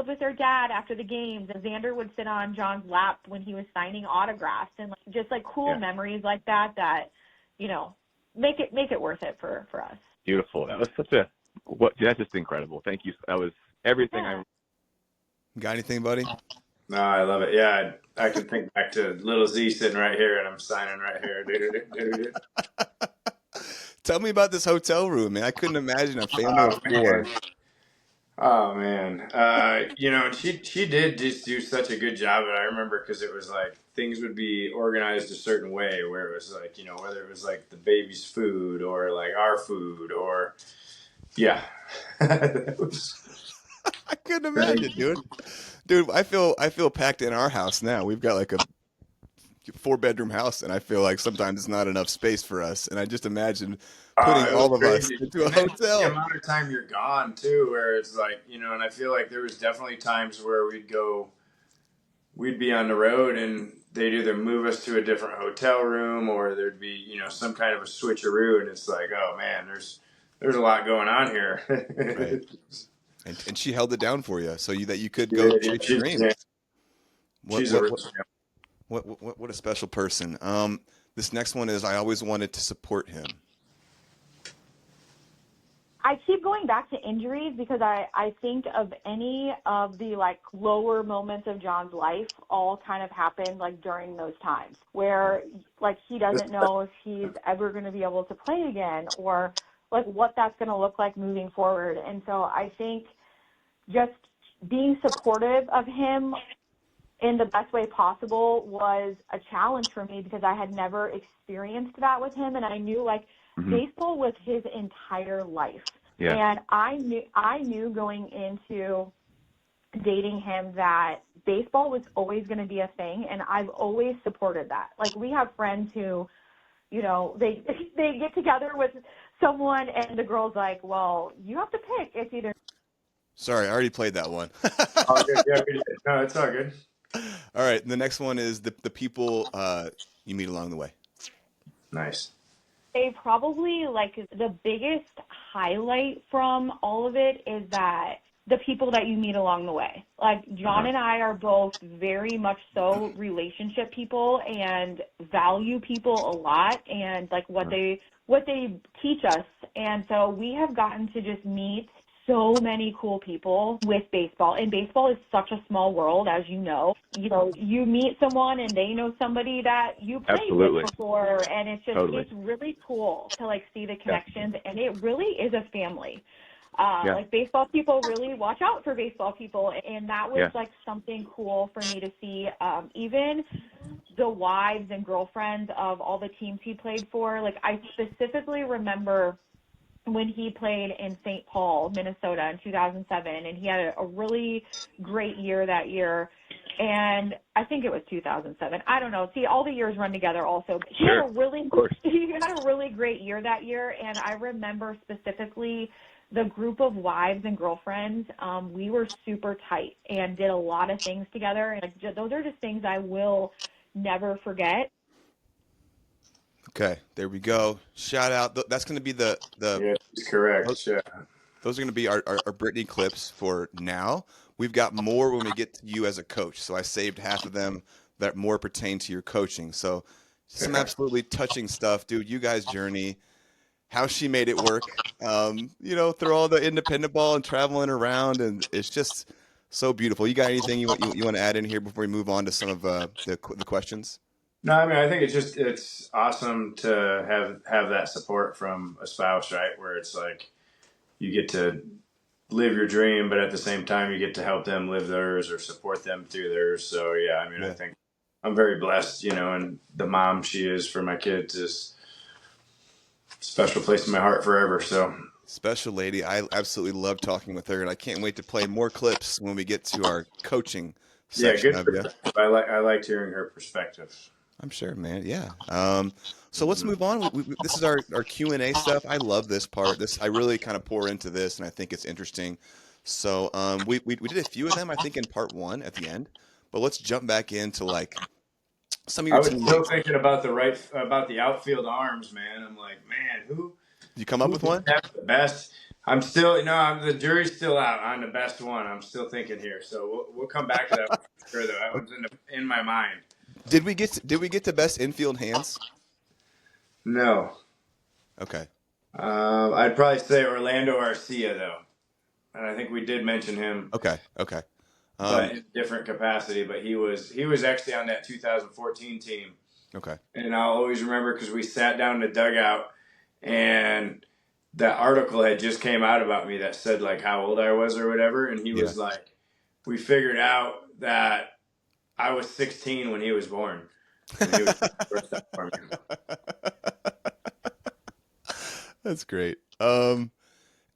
with their dad after the games. And Xander would sit on Jon's lap when he was signing autographs, and like, just like cool memories like that, you know, make it worth it for us. Beautiful. That was that's just incredible. Thank you. That was everything I Got anything, buddy? No, I love it. Yeah, I can think back to little Z sitting right here, and I'm signing right here. Tell me about this hotel room, man. I couldn't imagine a family of 4. Oh man, you know, she did just do such a good job. And I remember, because it was like things would be organized a certain way, where it was like, you know, whether it was like the baby's food or like our food, or it was. I couldn't imagine, dude. I feel packed in our house now. We've got like a 4-bedroom house, and I feel like sometimes it's not enough space for us. And I just imagine putting all of us into a hotel. The amount of time you're gone too, where it's like, you know, and I feel like there was definitely times where we'd be on the road, and they'd either move us to a different hotel room, or there'd be, you know, some kind of a switcheroo, and it's like, oh man, there's a lot going on here. Right. And she held it down for you, so that you could go chase your dreams. What a special person. This next one is, I always wanted to support him. I keep going back to injuries, because I think of any of the like lower moments of Jon's life all kind of happened like during those times where like he doesn't know if he's ever going to be able to play again, or like what that's going to look like moving forward. And so I think just being supportive of him in the best way possible was a challenge for me because I had never experienced that with him. And I knew like baseball was his entire life. Yeah. And I knew going into dating him that baseball was always going to be a thing. And I've always supported that. Like we have friends who, you know, they get together with someone and the girl's like, well, you have to pick. It's either. Sorry, I already played that one. Oh, good. Yeah, we did. No, it's all good. All right, the next one is the people you meet along the way. Nice. They probably like the biggest highlight from all of it is that the people that you meet along the way. Like Jon and I are both very much so relationship people and value people a lot and like what they teach us. And so we have gotten to just meet so many cool people with baseball. And baseball is such a small world, as you know. You know, you meet someone and they know somebody that you played with before, and it's just it's really cool to like see the connections, and it really is a family. Like baseball people really watch out for baseball people, and that was like something cool for me to see. Even the wives and girlfriends of all the teams he played for, like I specifically remember when he played in St. Paul, Minnesota in 2007, and he had a really great year that year. And I think it was 2007. I don't know. See, all the years run together also. But he had a really great year that year, and I remember specifically the group of wives and girlfriends. We were super tight and did a lot of things together. And like, those are just things I will never forget. Okay, there we go. Shout out. That's going to be the yeah, he's correct. Those are going to be our Brittany clips for now. We've got more when we get to you as a coach. So I saved half of them that more pertain to your coaching. So some absolutely touching stuff, dude. You guys' journey, how she made it work. You know, through all the independent ball and traveling around, and it's just so beautiful. You got anything you want to add in here before we move on to some of the questions? No, I mean, I think it's awesome to have that support from a spouse, right? Where it's like you get to live your dream, but at the same time, you get to help them live theirs or support them through theirs. So, yeah, I mean, I think I'm very blessed, you know, and the mom she is for my kids is a special place in my heart forever. So, special lady. I absolutely love talking with her, and I can't wait to play more clips when we get to our coaching section of you. I liked hearing her perspective. I'm sure, man. Yeah. So let's move on. This is our Q&A stuff. I love this part. I really kind of pour into this, and I think it's interesting. So we did a few of them, I think, in part one at the end. But let's jump back into like some of your teammates. I was still thinking about the outfield arms, man. I'm like, man, who? You come up with one? The best. The jury's still out on the best one. I'm still thinking here, so we'll come back to that one for sure. Though that one's in my mind. Did we get to best infield hands? No. Okay. I'd probably say Orlando Arcia though, and I think we did mention him. Okay. But in a different capacity. But he was actually on that 2014 team. Okay. And I'll always remember because we sat down in the dugout, and that article had just came out about me that said like how old I was or whatever, and he was like, we figured out that I was 16 when he was born. And he was for me. That's great.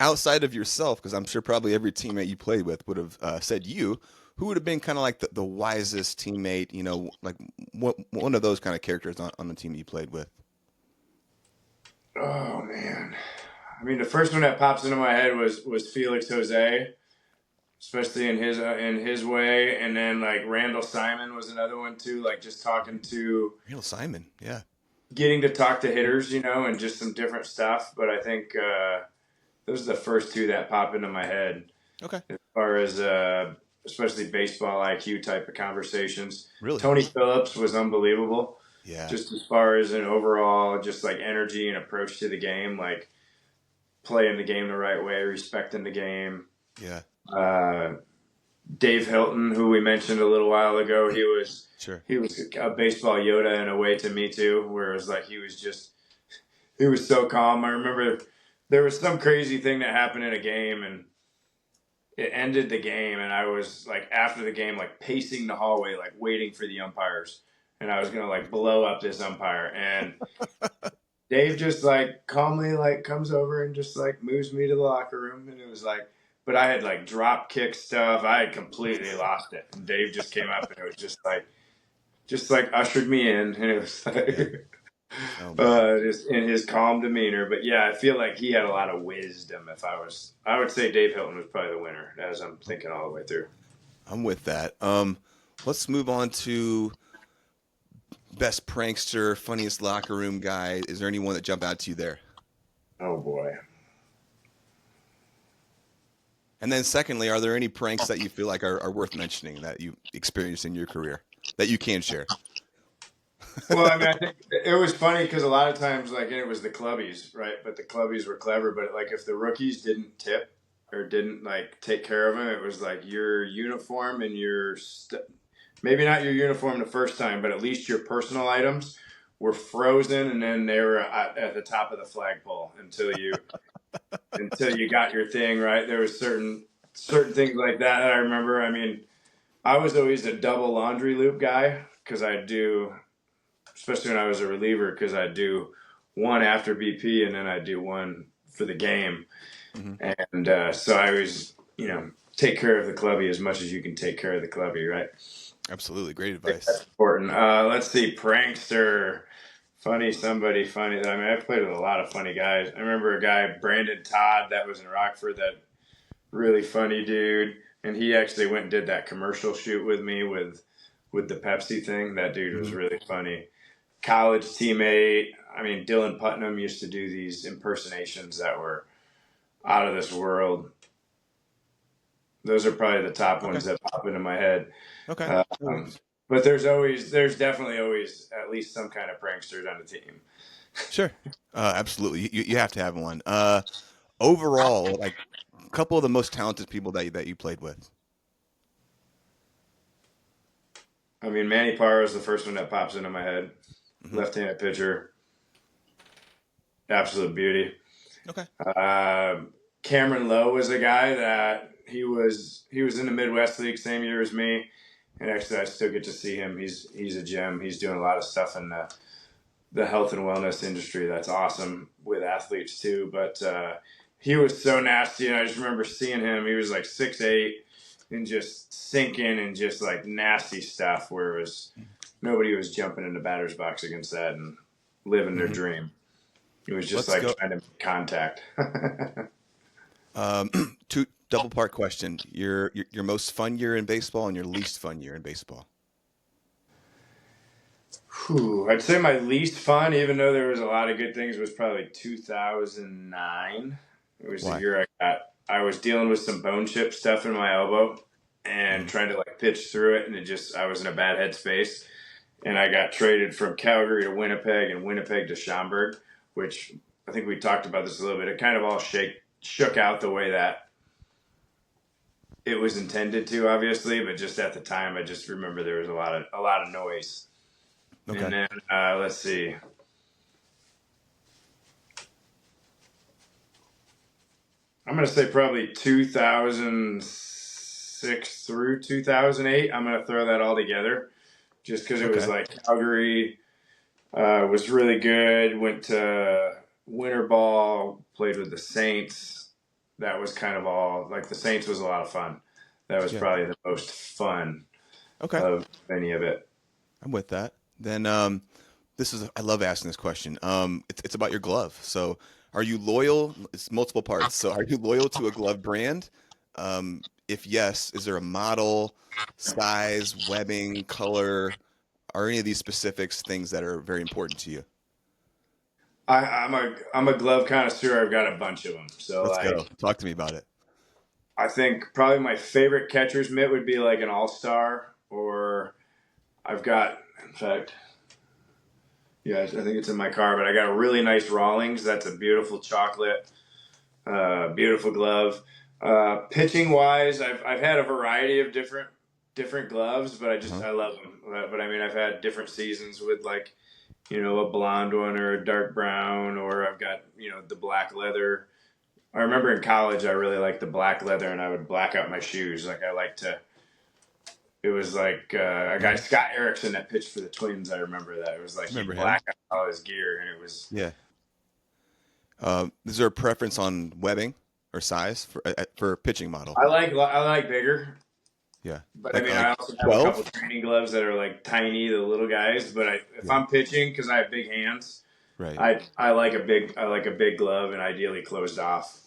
Outside of yourself, because I'm sure probably every teammate you played with would have said you, who would have been kind of like the wisest teammate, you know, like one of those kind of characters on the team you played with? Oh, man. I mean, the first one that pops into my head was Felix Jose, especially in his way. And then, like, Randall Simon was another one, too, like just talking to – Randall Simon, yeah. Getting to talk to hitters, you know, and just some different stuff. But I think those are the first two that pop into my head. Okay. As far as especially baseball IQ type of conversations. Really? Tony Phillips was unbelievable. Yeah. Just as far as an overall, just like energy and approach to the game, like playing the game the right way, respecting the game. Yeah. Dave Hilton, who we mentioned a little while ago, he was a baseball Yoda in a way to me too, whereas like he was so calm. I remember there was some crazy thing that happened in a game, and it ended the game, and I was like after the game, like pacing the hallway, like waiting for the umpires, and I was gonna like blow up this umpire, and Dave just like calmly like comes over and just like moves me to the locker room, and it was like, but I had like drop kick stuff, I had completely lost it, and Dave just came up and it was just like ushered me in, and it was like. Yeah. Oh man. Just in his calm demeanor. But yeah, I feel like he had a lot of wisdom. I would say Dave Hilton was probably the winner as I'm thinking all the way through. I'm with that. Let's move on to best prankster, funniest locker room guy. Is there anyone that jumped out to you there? Oh boy. And then secondly, are there any pranks that you feel like are worth mentioning that you experienced in your career that you can share? Well, I mean, I think it was funny because a lot of times, like, and it was the clubbies, right? But the clubbies were clever. But like, if the rookies didn't tip or didn't like take care of them, it was like your uniform and maybe not your uniform the first time, but at least your personal items were frozen, and then they were at the top of the flagpole until you got your thing right. There was certain things like that I remember. I mean, I was always a double laundry loop guy because I do. Especially when I was a reliever, because I do one after BP and then I do one for the game. Mm-hmm. And so I always, take care of the clubby as much as you can take care of the clubby, right? Absolutely. Great advice. That's important. Let's see. Prankster. Somebody funny. I mean, I've played with a lot of funny guys. I remember a guy, Brandon Todd, that was in Rockford, that really funny dude. And he actually went and did that commercial shoot with me with the Pepsi thing. That dude was really funny. College teammate. I mean, Dylan Putnam used to do these impersonations that were out of this world. Those are probably the top ones that pop into my head. Okay. But there's definitely always at least some kind of pranksters on the team. Sure. Absolutely. You have to have one. Overall, like a couple of the most talented people that you played with. I mean, Manny Parra is the first one that pops into my head. Mm-hmm. Left-handed pitcher. Absolute beauty. Okay. Cameron Lowe was a guy that he was in the Midwest League same year as me, and actually I still get to see him. He's a gem. He's doing a lot of stuff in the health and wellness industry. That's awesome with athletes too. But he was so nasty, and I just remember seeing him. He was like 6'8", and just sinking and just like nasty stuff. Where it was nobody was jumping in the batter's box against that and living their dream. It was just trying to make contact. Two double part question: your most fun year in baseball and your least fun year in baseball. I'd say my least fun, even though there was a lot of good things, was probably 2009. It was the year I was dealing with some bone chip stuff in my elbow and trying to like pitch through it, and I was in a bad headspace, and I got traded from Calgary to Winnipeg and Winnipeg to Schaumburg, which I think we talked about this a little bit. It kind of all shook out the way that it was intended to, obviously, but just at the time, I just remember there was a lot of noise. Okay. And then let's see. I'm going to say probably 2006 through 2008. I'm going to throw that all together just because it was like Calgary was really good. Went to winter ball, played with the Saints. That was kind of all, like the Saints was a lot of fun. That was probably the most fun of any of it. I'm with that. Then I love asking this question. It's about your glove. So are you loyal? It's multiple parts. So are you loyal to a glove brand? If yes, is there a model, size, webbing, color, are any of these specifics things that are very important to you? I'm a glove connoisseur. I've got a bunch of them. So let's go. Talk to me about it. I think probably my favorite catcher's mitt would be like an All-Star, or I've got, in fact, I think it's in my car, but I got a really nice Rawlings. That's a beautiful chocolate, beautiful glove. Pitching wise, I've had a variety of different gloves, but I love them. But I mean, I've had different seasons with like, a blonde one or a dark brown, or I've got, the black leather I remember in college I really liked the black leather, and I would black out my shoes. Like I like to. It was like a guy, Scott Erickson, that pitched for the Twins. I remember that. It was like Remember he'd him? black out all his gear, and it was. Yeah. Is there a preference on webbing or size for pitching model? I like bigger, Yeah. but Like, I mean I also have a 12? couple training gloves that are like tiny, the little guys. But if Yeah. I'm pitching, because I have big hands, Right. I like a big glove, and ideally closed off.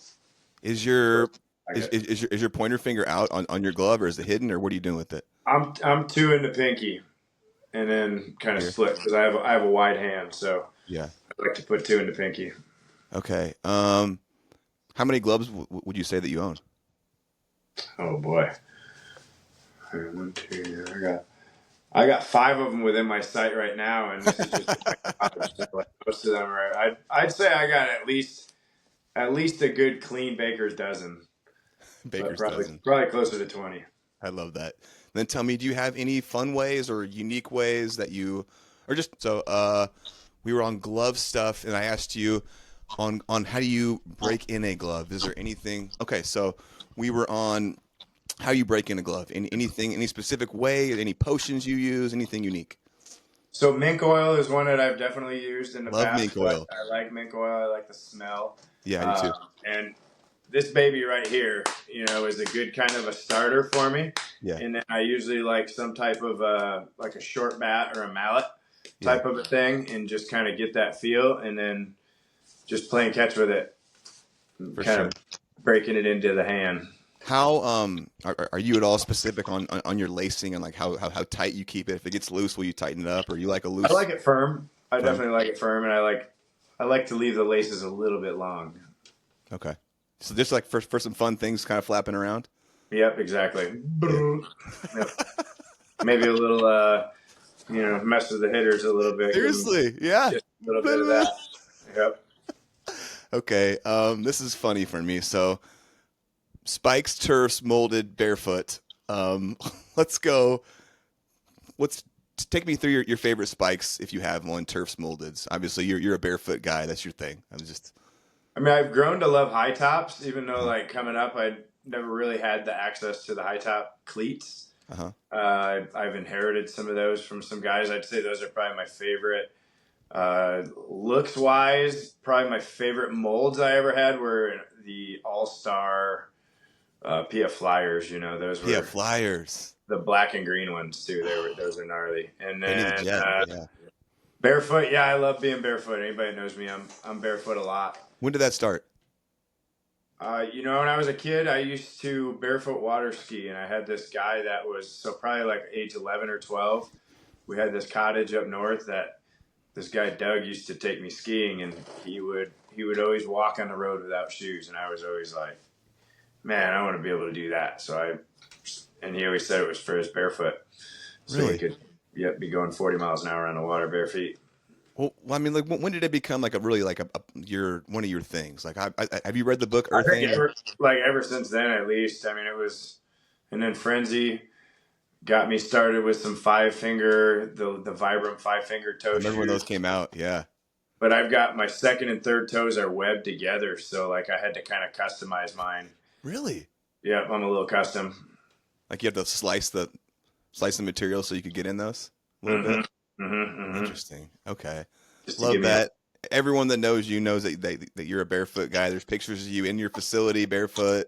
Is your is your pointer finger out on your glove, or is it hidden, or what are you doing with it? I'm two in the pinky, and then kind of Here. split because I have a wide hand, so Yeah. I like to put two in the pinky. Okay. How many gloves would you say that you own? Oh boy, one, two. I got 5 of them within my sight right now, and this is just like most of them are. I'd say I got at least a good clean baker's dozen. Baker's But dozen. probably closer to 20. I love that. Then tell me, do you have any fun ways or unique ways that you, or just so we were on glove stuff, and I asked you on how do you break in a glove? Is there anything? Okay, so we were on how you break in a glove. Any specific way? Any potions you use? Anything unique? So mink oil is one that I've definitely used in the Love past. mink oil. I like mink oil. I like the smell. Yeah, I do too. And this baby right here, is a good kind of a starter for me. Yeah. And then I usually like some type of like a short bat or a mallet type of a thing, and just kind of get that feel, and then just playing catch with it, of breaking it into the hand. How are you at all specific on your lacing and like how tight you keep it? If it gets loose, will you tighten it up, or you like a loose? I like it firm. I definitely like it firm, and I like to leave the laces a little bit long. Okay, so just like for some fun things, kind of flapping around. Yep, exactly. Yep. Maybe a little, mess with the hitters a little bit. Seriously, yeah, Just a little bit of that. Yep. Okay, this is funny for me. So, spikes, turfs, molded, barefoot. Let's go. Take me through your favorite spikes if you have one. Turfs, molded. Obviously, you're a barefoot guy. That's your thing. I mean, I've grown to love high tops, even though like coming up, I never really had the access to the high top cleats. I've inherited some of those from some guys. I'd say those are probably my favorite. Looks wise, probably my favorite molds I ever had were the All-Star PF Flyers. Those were PF Flyers. The black and green ones too. Those are gnarly. And then yeah. Barefoot. Yeah, I love being barefoot. Anybody that knows me, I'm barefoot a lot. When did that start? When I was a kid, I used to barefoot water ski, and I had this guy that was probably like age 11 or 12. We had this cottage up north that this guy Doug used to take me skiing, and he would always walk on the road without shoes, and I was always like, man, I want to be able to do that. And he always said it was for his barefoot, so really? He could be going 40 miles an hour on the water bare feet. Well, I mean, like, when did it become like one of your things? Like, have you read the book Earthing? Ever since then, at least. I mean, it was, and then Frenzy got me started with some 5-finger, the Vibram 5-finger toe shoes. I remember when those came out, yeah. But I've got my second and third toes are webbed together, so like I had to kind of customize mine. Really? Yeah, I'm a little custom. Like you have to slice the material so you could get in those a little bit. Interesting. Okay. Love that. Everyone that knows you knows that you're a barefoot guy. There's pictures of you in your facility barefoot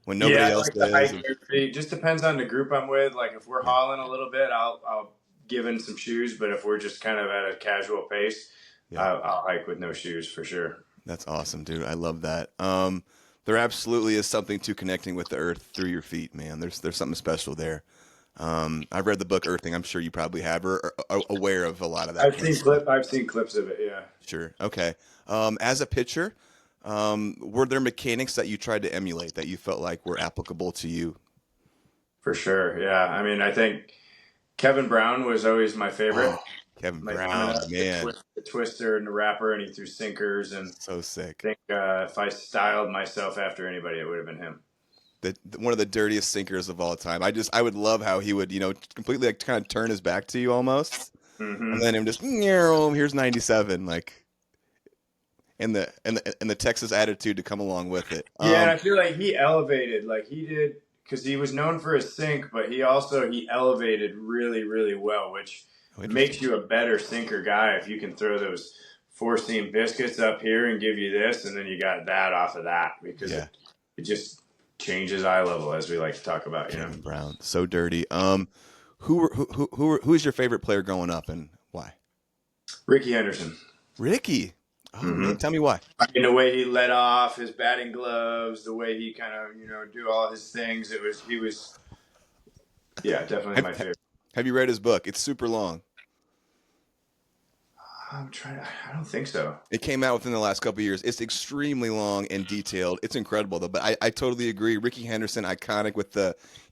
when nobody else does. It just depends on the group I'm with. Like if we're hauling a little bit, I'll give in some shoes. But if we're just kind of at a casual pace, I'll hike with no shoes for sure. That's awesome, dude. I love that. There absolutely is something to connecting with the earth through your feet, man. There's something special there. I've read the book Earthing. I'm sure you probably have or are aware of a lot of that. I've seen clips of it. Yeah. Sure. Okay. As a pitcher, were there mechanics that you tried to emulate that you felt like were applicable to you? For sure. Yeah. I mean, I think Kevin Brown was always my favorite. Kevin Brown, man. The twister and the wrapper, and he threw sinkers. And so sick. I think if I styled myself after anybody, it would have been him. One of the dirtiest sinkers of all time. I would love how he would, completely like kind of turn his back to you almost, and then him just here's 97. Like, and the Texas attitude to come along with it. Yeah, and I feel like he elevated, like he did, because he was known for his sink, but he elevated really, really well, which makes you a better sinker guy if you can throw those four seam biscuits up here and give you this, and then you got that off of that, because it just changes eye level, as we like to talk about. Kevin Brown, so dirty. Who is your favorite player growing up, and why? Ricky Henderson. Ricky. Oh, man, tell me why. In the way he let off his batting gloves, the way he kind of, do all his things. He was, definitely my favorite. Have you read his book? It's super long. I don't think so. It came out within the last couple of years. It's extremely long and detailed. It's incredible, though. But I totally agree. Ricky Henderson, iconic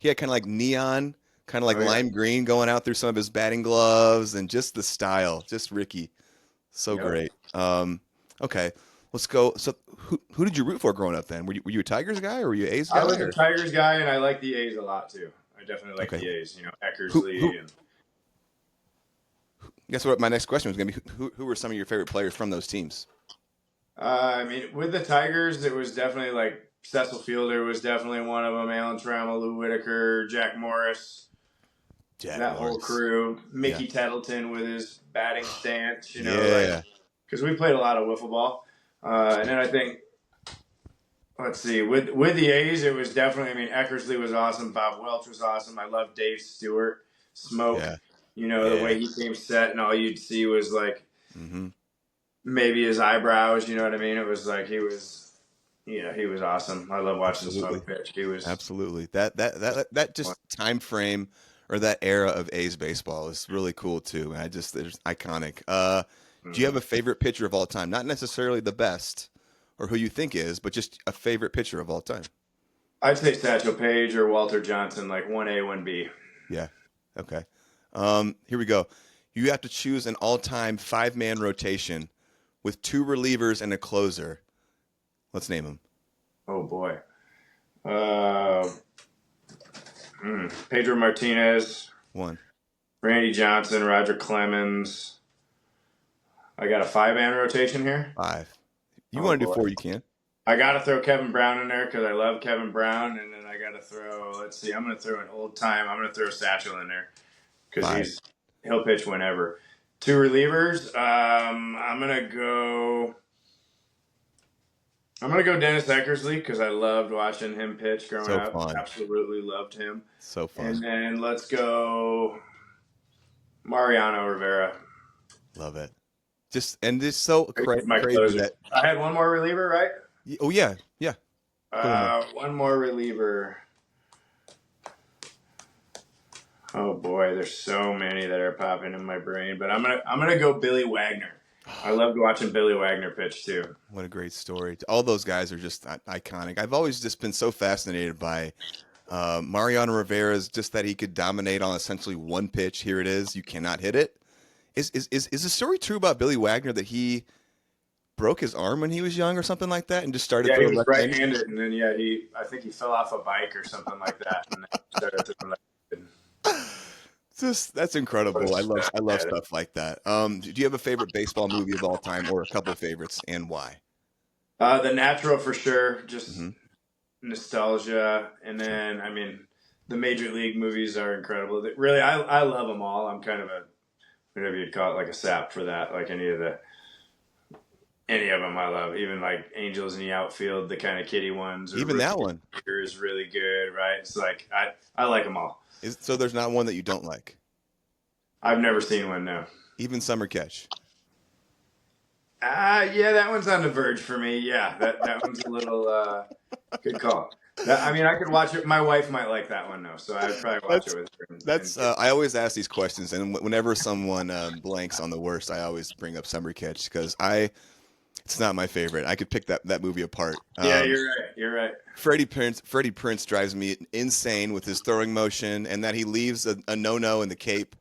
he had kind of like neon, kind of like lime green going out through some of his batting gloves, and just the style. Just Ricky. So great. Okay, let's go. So who did you root for growing up then? Were you a Tigers guy or were you an A's guy? I was a Tigers guy, and I like the A's a lot too. I definitely like the A's. Eckersley. Guess what? My next question was going to be who were some of your favorite players from those teams? With the Tigers, it was definitely like Cecil Fielder was definitely one of them. Alan Trammell, Lou Whitaker, Jack Morris. Whole crew. Mickey Tettleton with his batting stance, because we played a lot of wiffle ball. And then I think, let's see, with the A's, it was definitely, Eckersley was awesome. Bob Welch was awesome. I love Dave Stewart. Smoke, the way he came set, and all you'd see was like maybe his eyebrows, you know what I mean? It was like he was awesome. I love watching Smoke pitch. He was absolutely that just time frame or that era of A's baseball is really cool too. And there's iconic. Do you have a favorite pitcher of all time? Not necessarily the best or who you think is, but just a favorite pitcher of all time. I'd say Satchel Paige or Walter Johnson, like 1A, 1B. Yeah. Okay. Here we go. You have to choose an all-time 5-man rotation with 2 relievers and a closer. Let's name them. Oh boy. Pedro Martinez. 1. Randy Johnson, Roger Clemens. I got a 5-man rotation here. 5. You want to do 4, you can. I got to throw Kevin Brown in there because I love Kevin Brown. And then I got to throw, let's see, I'm going to throw an old time. I'm going to throw Satchel in there because he'll pitch whenever. 2 relievers. I'm going to go Dennis Eckersley because I loved watching him pitch growing up. Fun. Absolutely loved him. So fun. And then let's go Mariano Rivera. Love it. Just so crazy that I had one more reliever, right? Oh yeah. One more reliever. Oh boy, there's so many that are popping in my brain, but I'm gonna go Billy Wagner. I loved watching Billy Wagner pitch too. What a great story! All those guys are just iconic. I've always just been so fascinated by Mariano Rivera's, just that he could dominate on essentially one pitch. Here it is. You cannot hit it. Is the story true about Billy Wagner that he broke his arm when he was young or something like that and just started? Yeah, he was right-handed, and then I think he fell off a bike or something like that, and then started throwing left-handed. That's incredible. I love stuff like that. Do you have a favorite baseball movie of all time, or a couple of favorites, and why? The Natural for sure, just nostalgia, and then the Major League movies are incredible. Really, I love them all. I'm kind of a whatever you'd call it, like a sap for that. Like any of them I love. Even like Angels in the Outfield, the kind of kiddie ones. Even that one is really good, right? It's like I like them all. So there's not one that you don't like? I've never seen one, no. Even Summer Catch? Yeah, that one's on the verge for me. Yeah, that one's a little good call. I could watch it. My wife might like that one, though, so I'd probably watch it with her. I always ask these questions, and whenever someone blanks on the worst, I always bring up Summer Catch because it's not my favorite. I could pick that movie apart. Yeah, you're right. Freddie Prinze drives me insane with his throwing motion, and that he leaves a no-no in the Cape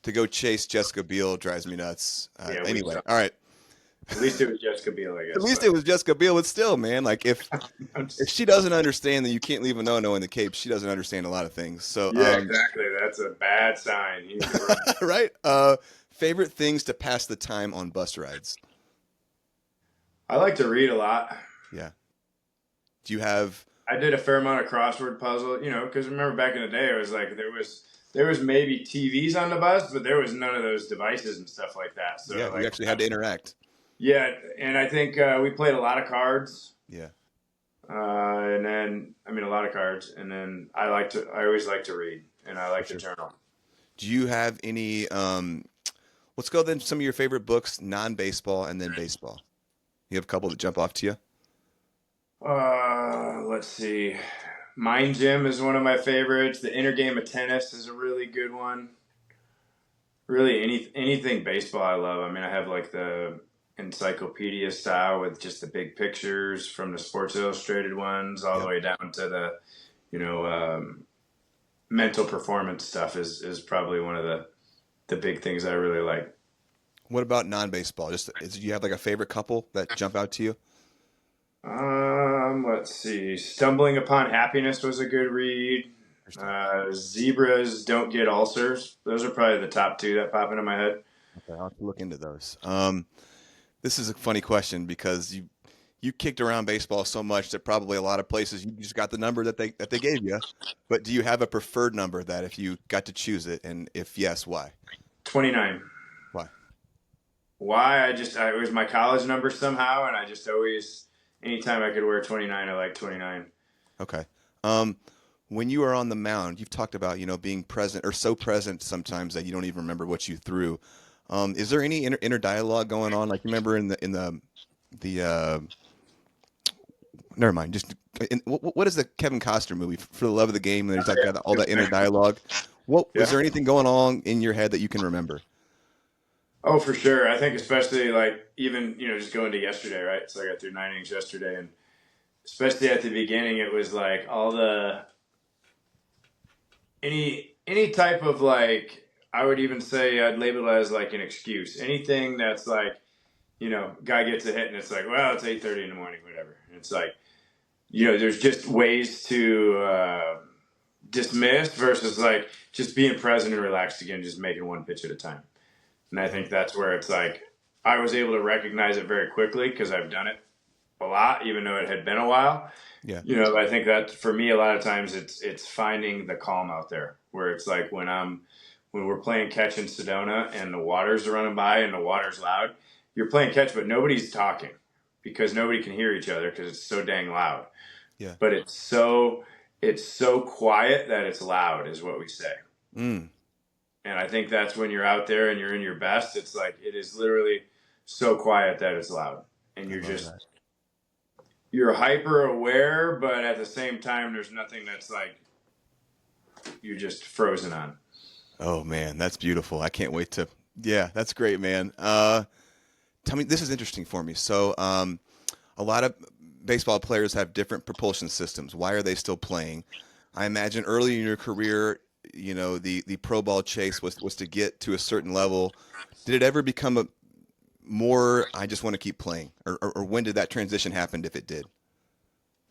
to go chase Jessica Biel drives me nuts. Anyway, all right. At least it was Jessica Biel, I guess. At least it was Jessica Biel, but still, man, like if she doesn't understand that you can't leave a no-no in the Cape, she doesn't understand a lot of things. So yeah, exactly. That's a bad sign. Right. Favorite things to pass the time on bus rides? I like to read a lot. Yeah. Do you have? I did a fair amount of crossword puzzle, because remember back in the day, it was like there was maybe TVs on the bus, but there was none of those devices and stuff like that. Yeah, So you like, actually had to interact. yeah, and I think we played a lot of cards. Yeah. And then a lot of cards, and then I always like to read, and I like to journal. Do you have any? Let's go then. Some of your favorite books, non-baseball, and then baseball. You have a couple that jump off to you. Let's see. Mind Gym is one of my favorites. The Inner Game of Tennis is a really good one. Really, anything baseball I love. I mean, I have like the encyclopedia style with just the big pictures from the Sports Illustrated ones all the way down to the, mental performance stuff is probably one of the big things I really like. What about non-baseball? Do you have like a favorite couple that jump out to you? Let's see. Stumbling Upon Happiness was a good read. Zebras Don't Get Ulcers. Those are probably the top two that pop into my head. Okay, I'll have to look into those. This is a funny question because you kicked around baseball so much that probably a lot of places you just got the number that they gave you. But do you have a preferred number that if you got to choose it, and if yes, why? 29. Why? Why? It was my college number somehow, and I just always, anytime I could wear 29, I like 29. Okay. When you are on the mound, you've talked about, being present or so present sometimes that you don't even remember what you threw. Is there any inner dialogue going on? Like, remember in the never mind. What is the Kevin Costner movie, For the Love of the Game? And there's like all that inner dialogue. Was there anything going on in your head that you can remember? Oh, for sure. I think especially like even, just going to yesterday, right? So I got through 9 innings yesterday, and especially at the beginning, it was like all any type of like, I would even say I'd label it as like an excuse. Anything that's like, guy gets a hit and it's like, well, it's 8:30 in the morning, whatever. And it's like, there's just ways to dismiss versus like just being present and relaxed again, just making one pitch at a time. And I think that's where it's like I was able to recognize it very quickly because I've done it a lot, even though it had been a while. Yeah. I think that for me, a lot of times it's finding the calm out there where it's like when we're playing catch in Sedona and the waters are running by and the water's loud, you're playing catch, but nobody's talking because nobody can hear each other because it's so dang loud. Yeah. But it's so quiet that it's loud is what we say. Mm. And I think that's when you're out there and you're in your best. It's like it is literally so quiet that it's loud. And you're hyper aware, but at the same time, there's nothing that's like you're just frozen on. Oh man, that's beautiful. I can't wait to. Yeah, that's great, man. Tell me, this is interesting for me. So, a lot of baseball players have different propulsion systems. Why are they still playing? I imagine early in your career, the pro ball chase was to get to a certain level. Did it ever become more, I just want to keep playing? Or when did that transition happen, if it did?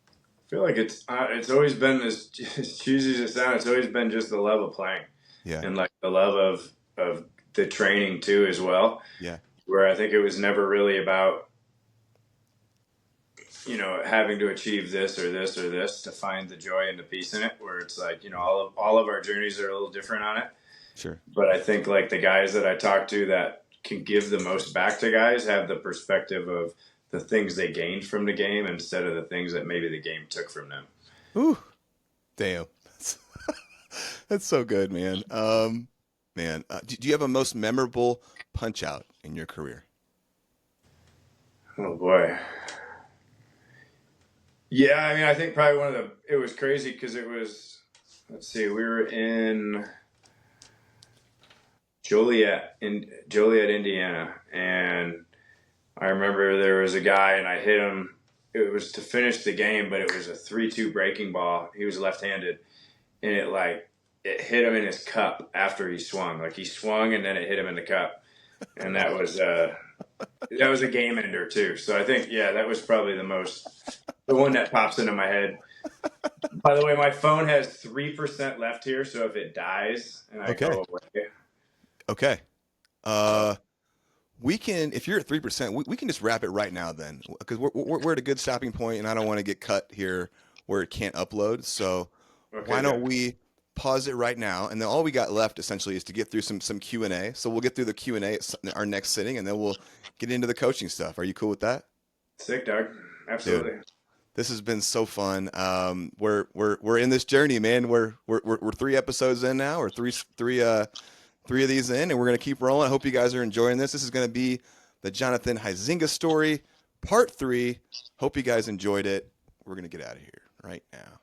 I feel like it's always been as cheesy as it sounds. It's always been just the love of playing, and like the love of the training too as well. Yeah, where I think it was never really about having to achieve this or this or this to find the joy and the peace in it. Where it's like all of our journeys are a little different on it. Sure. But I think like the guys that I talk to that can give the most back to guys have the perspective of the things they gained from the game instead of the things that maybe the game took from them. Ooh, damn. That's so good, man. Do you have a most memorable punch out in your career? Oh boy. Yeah, I think probably it was crazy because it was, let's see, we were in Joliet, Indiana, and I remember there was a guy and I hit him. It was to finish the game, but it was a 3-2 breaking ball. He was left-handed, and it hit him in his cup after he swung. Like he swung and then it hit him in the cup, and that was a game ender too. So I think that was probably the one that pops into my head. By the way, my phone has 3% left here, so if it dies and I go away. Okay. we can, if you're at 3%, we can just wrap it right now then, because we're at a good stopping point, and I don't want to get cut here where it can't upload. So why don't we pause it right now, and then all we got left essentially is to get through some Q&A. So we'll get through the Q&A at our next sitting, and then we'll get into the coaching stuff. Are you cool with that? Sick, Doug. Absolutely. Dude, this has been so fun. We're in this journey, man. We're 3 episodes in now, or three of these in, and we're gonna keep rolling. I hope you guys are enjoying this. This is gonna be the Jonathan Huizinga story, part 3. Hope you guys enjoyed it. We're gonna get out of here right now.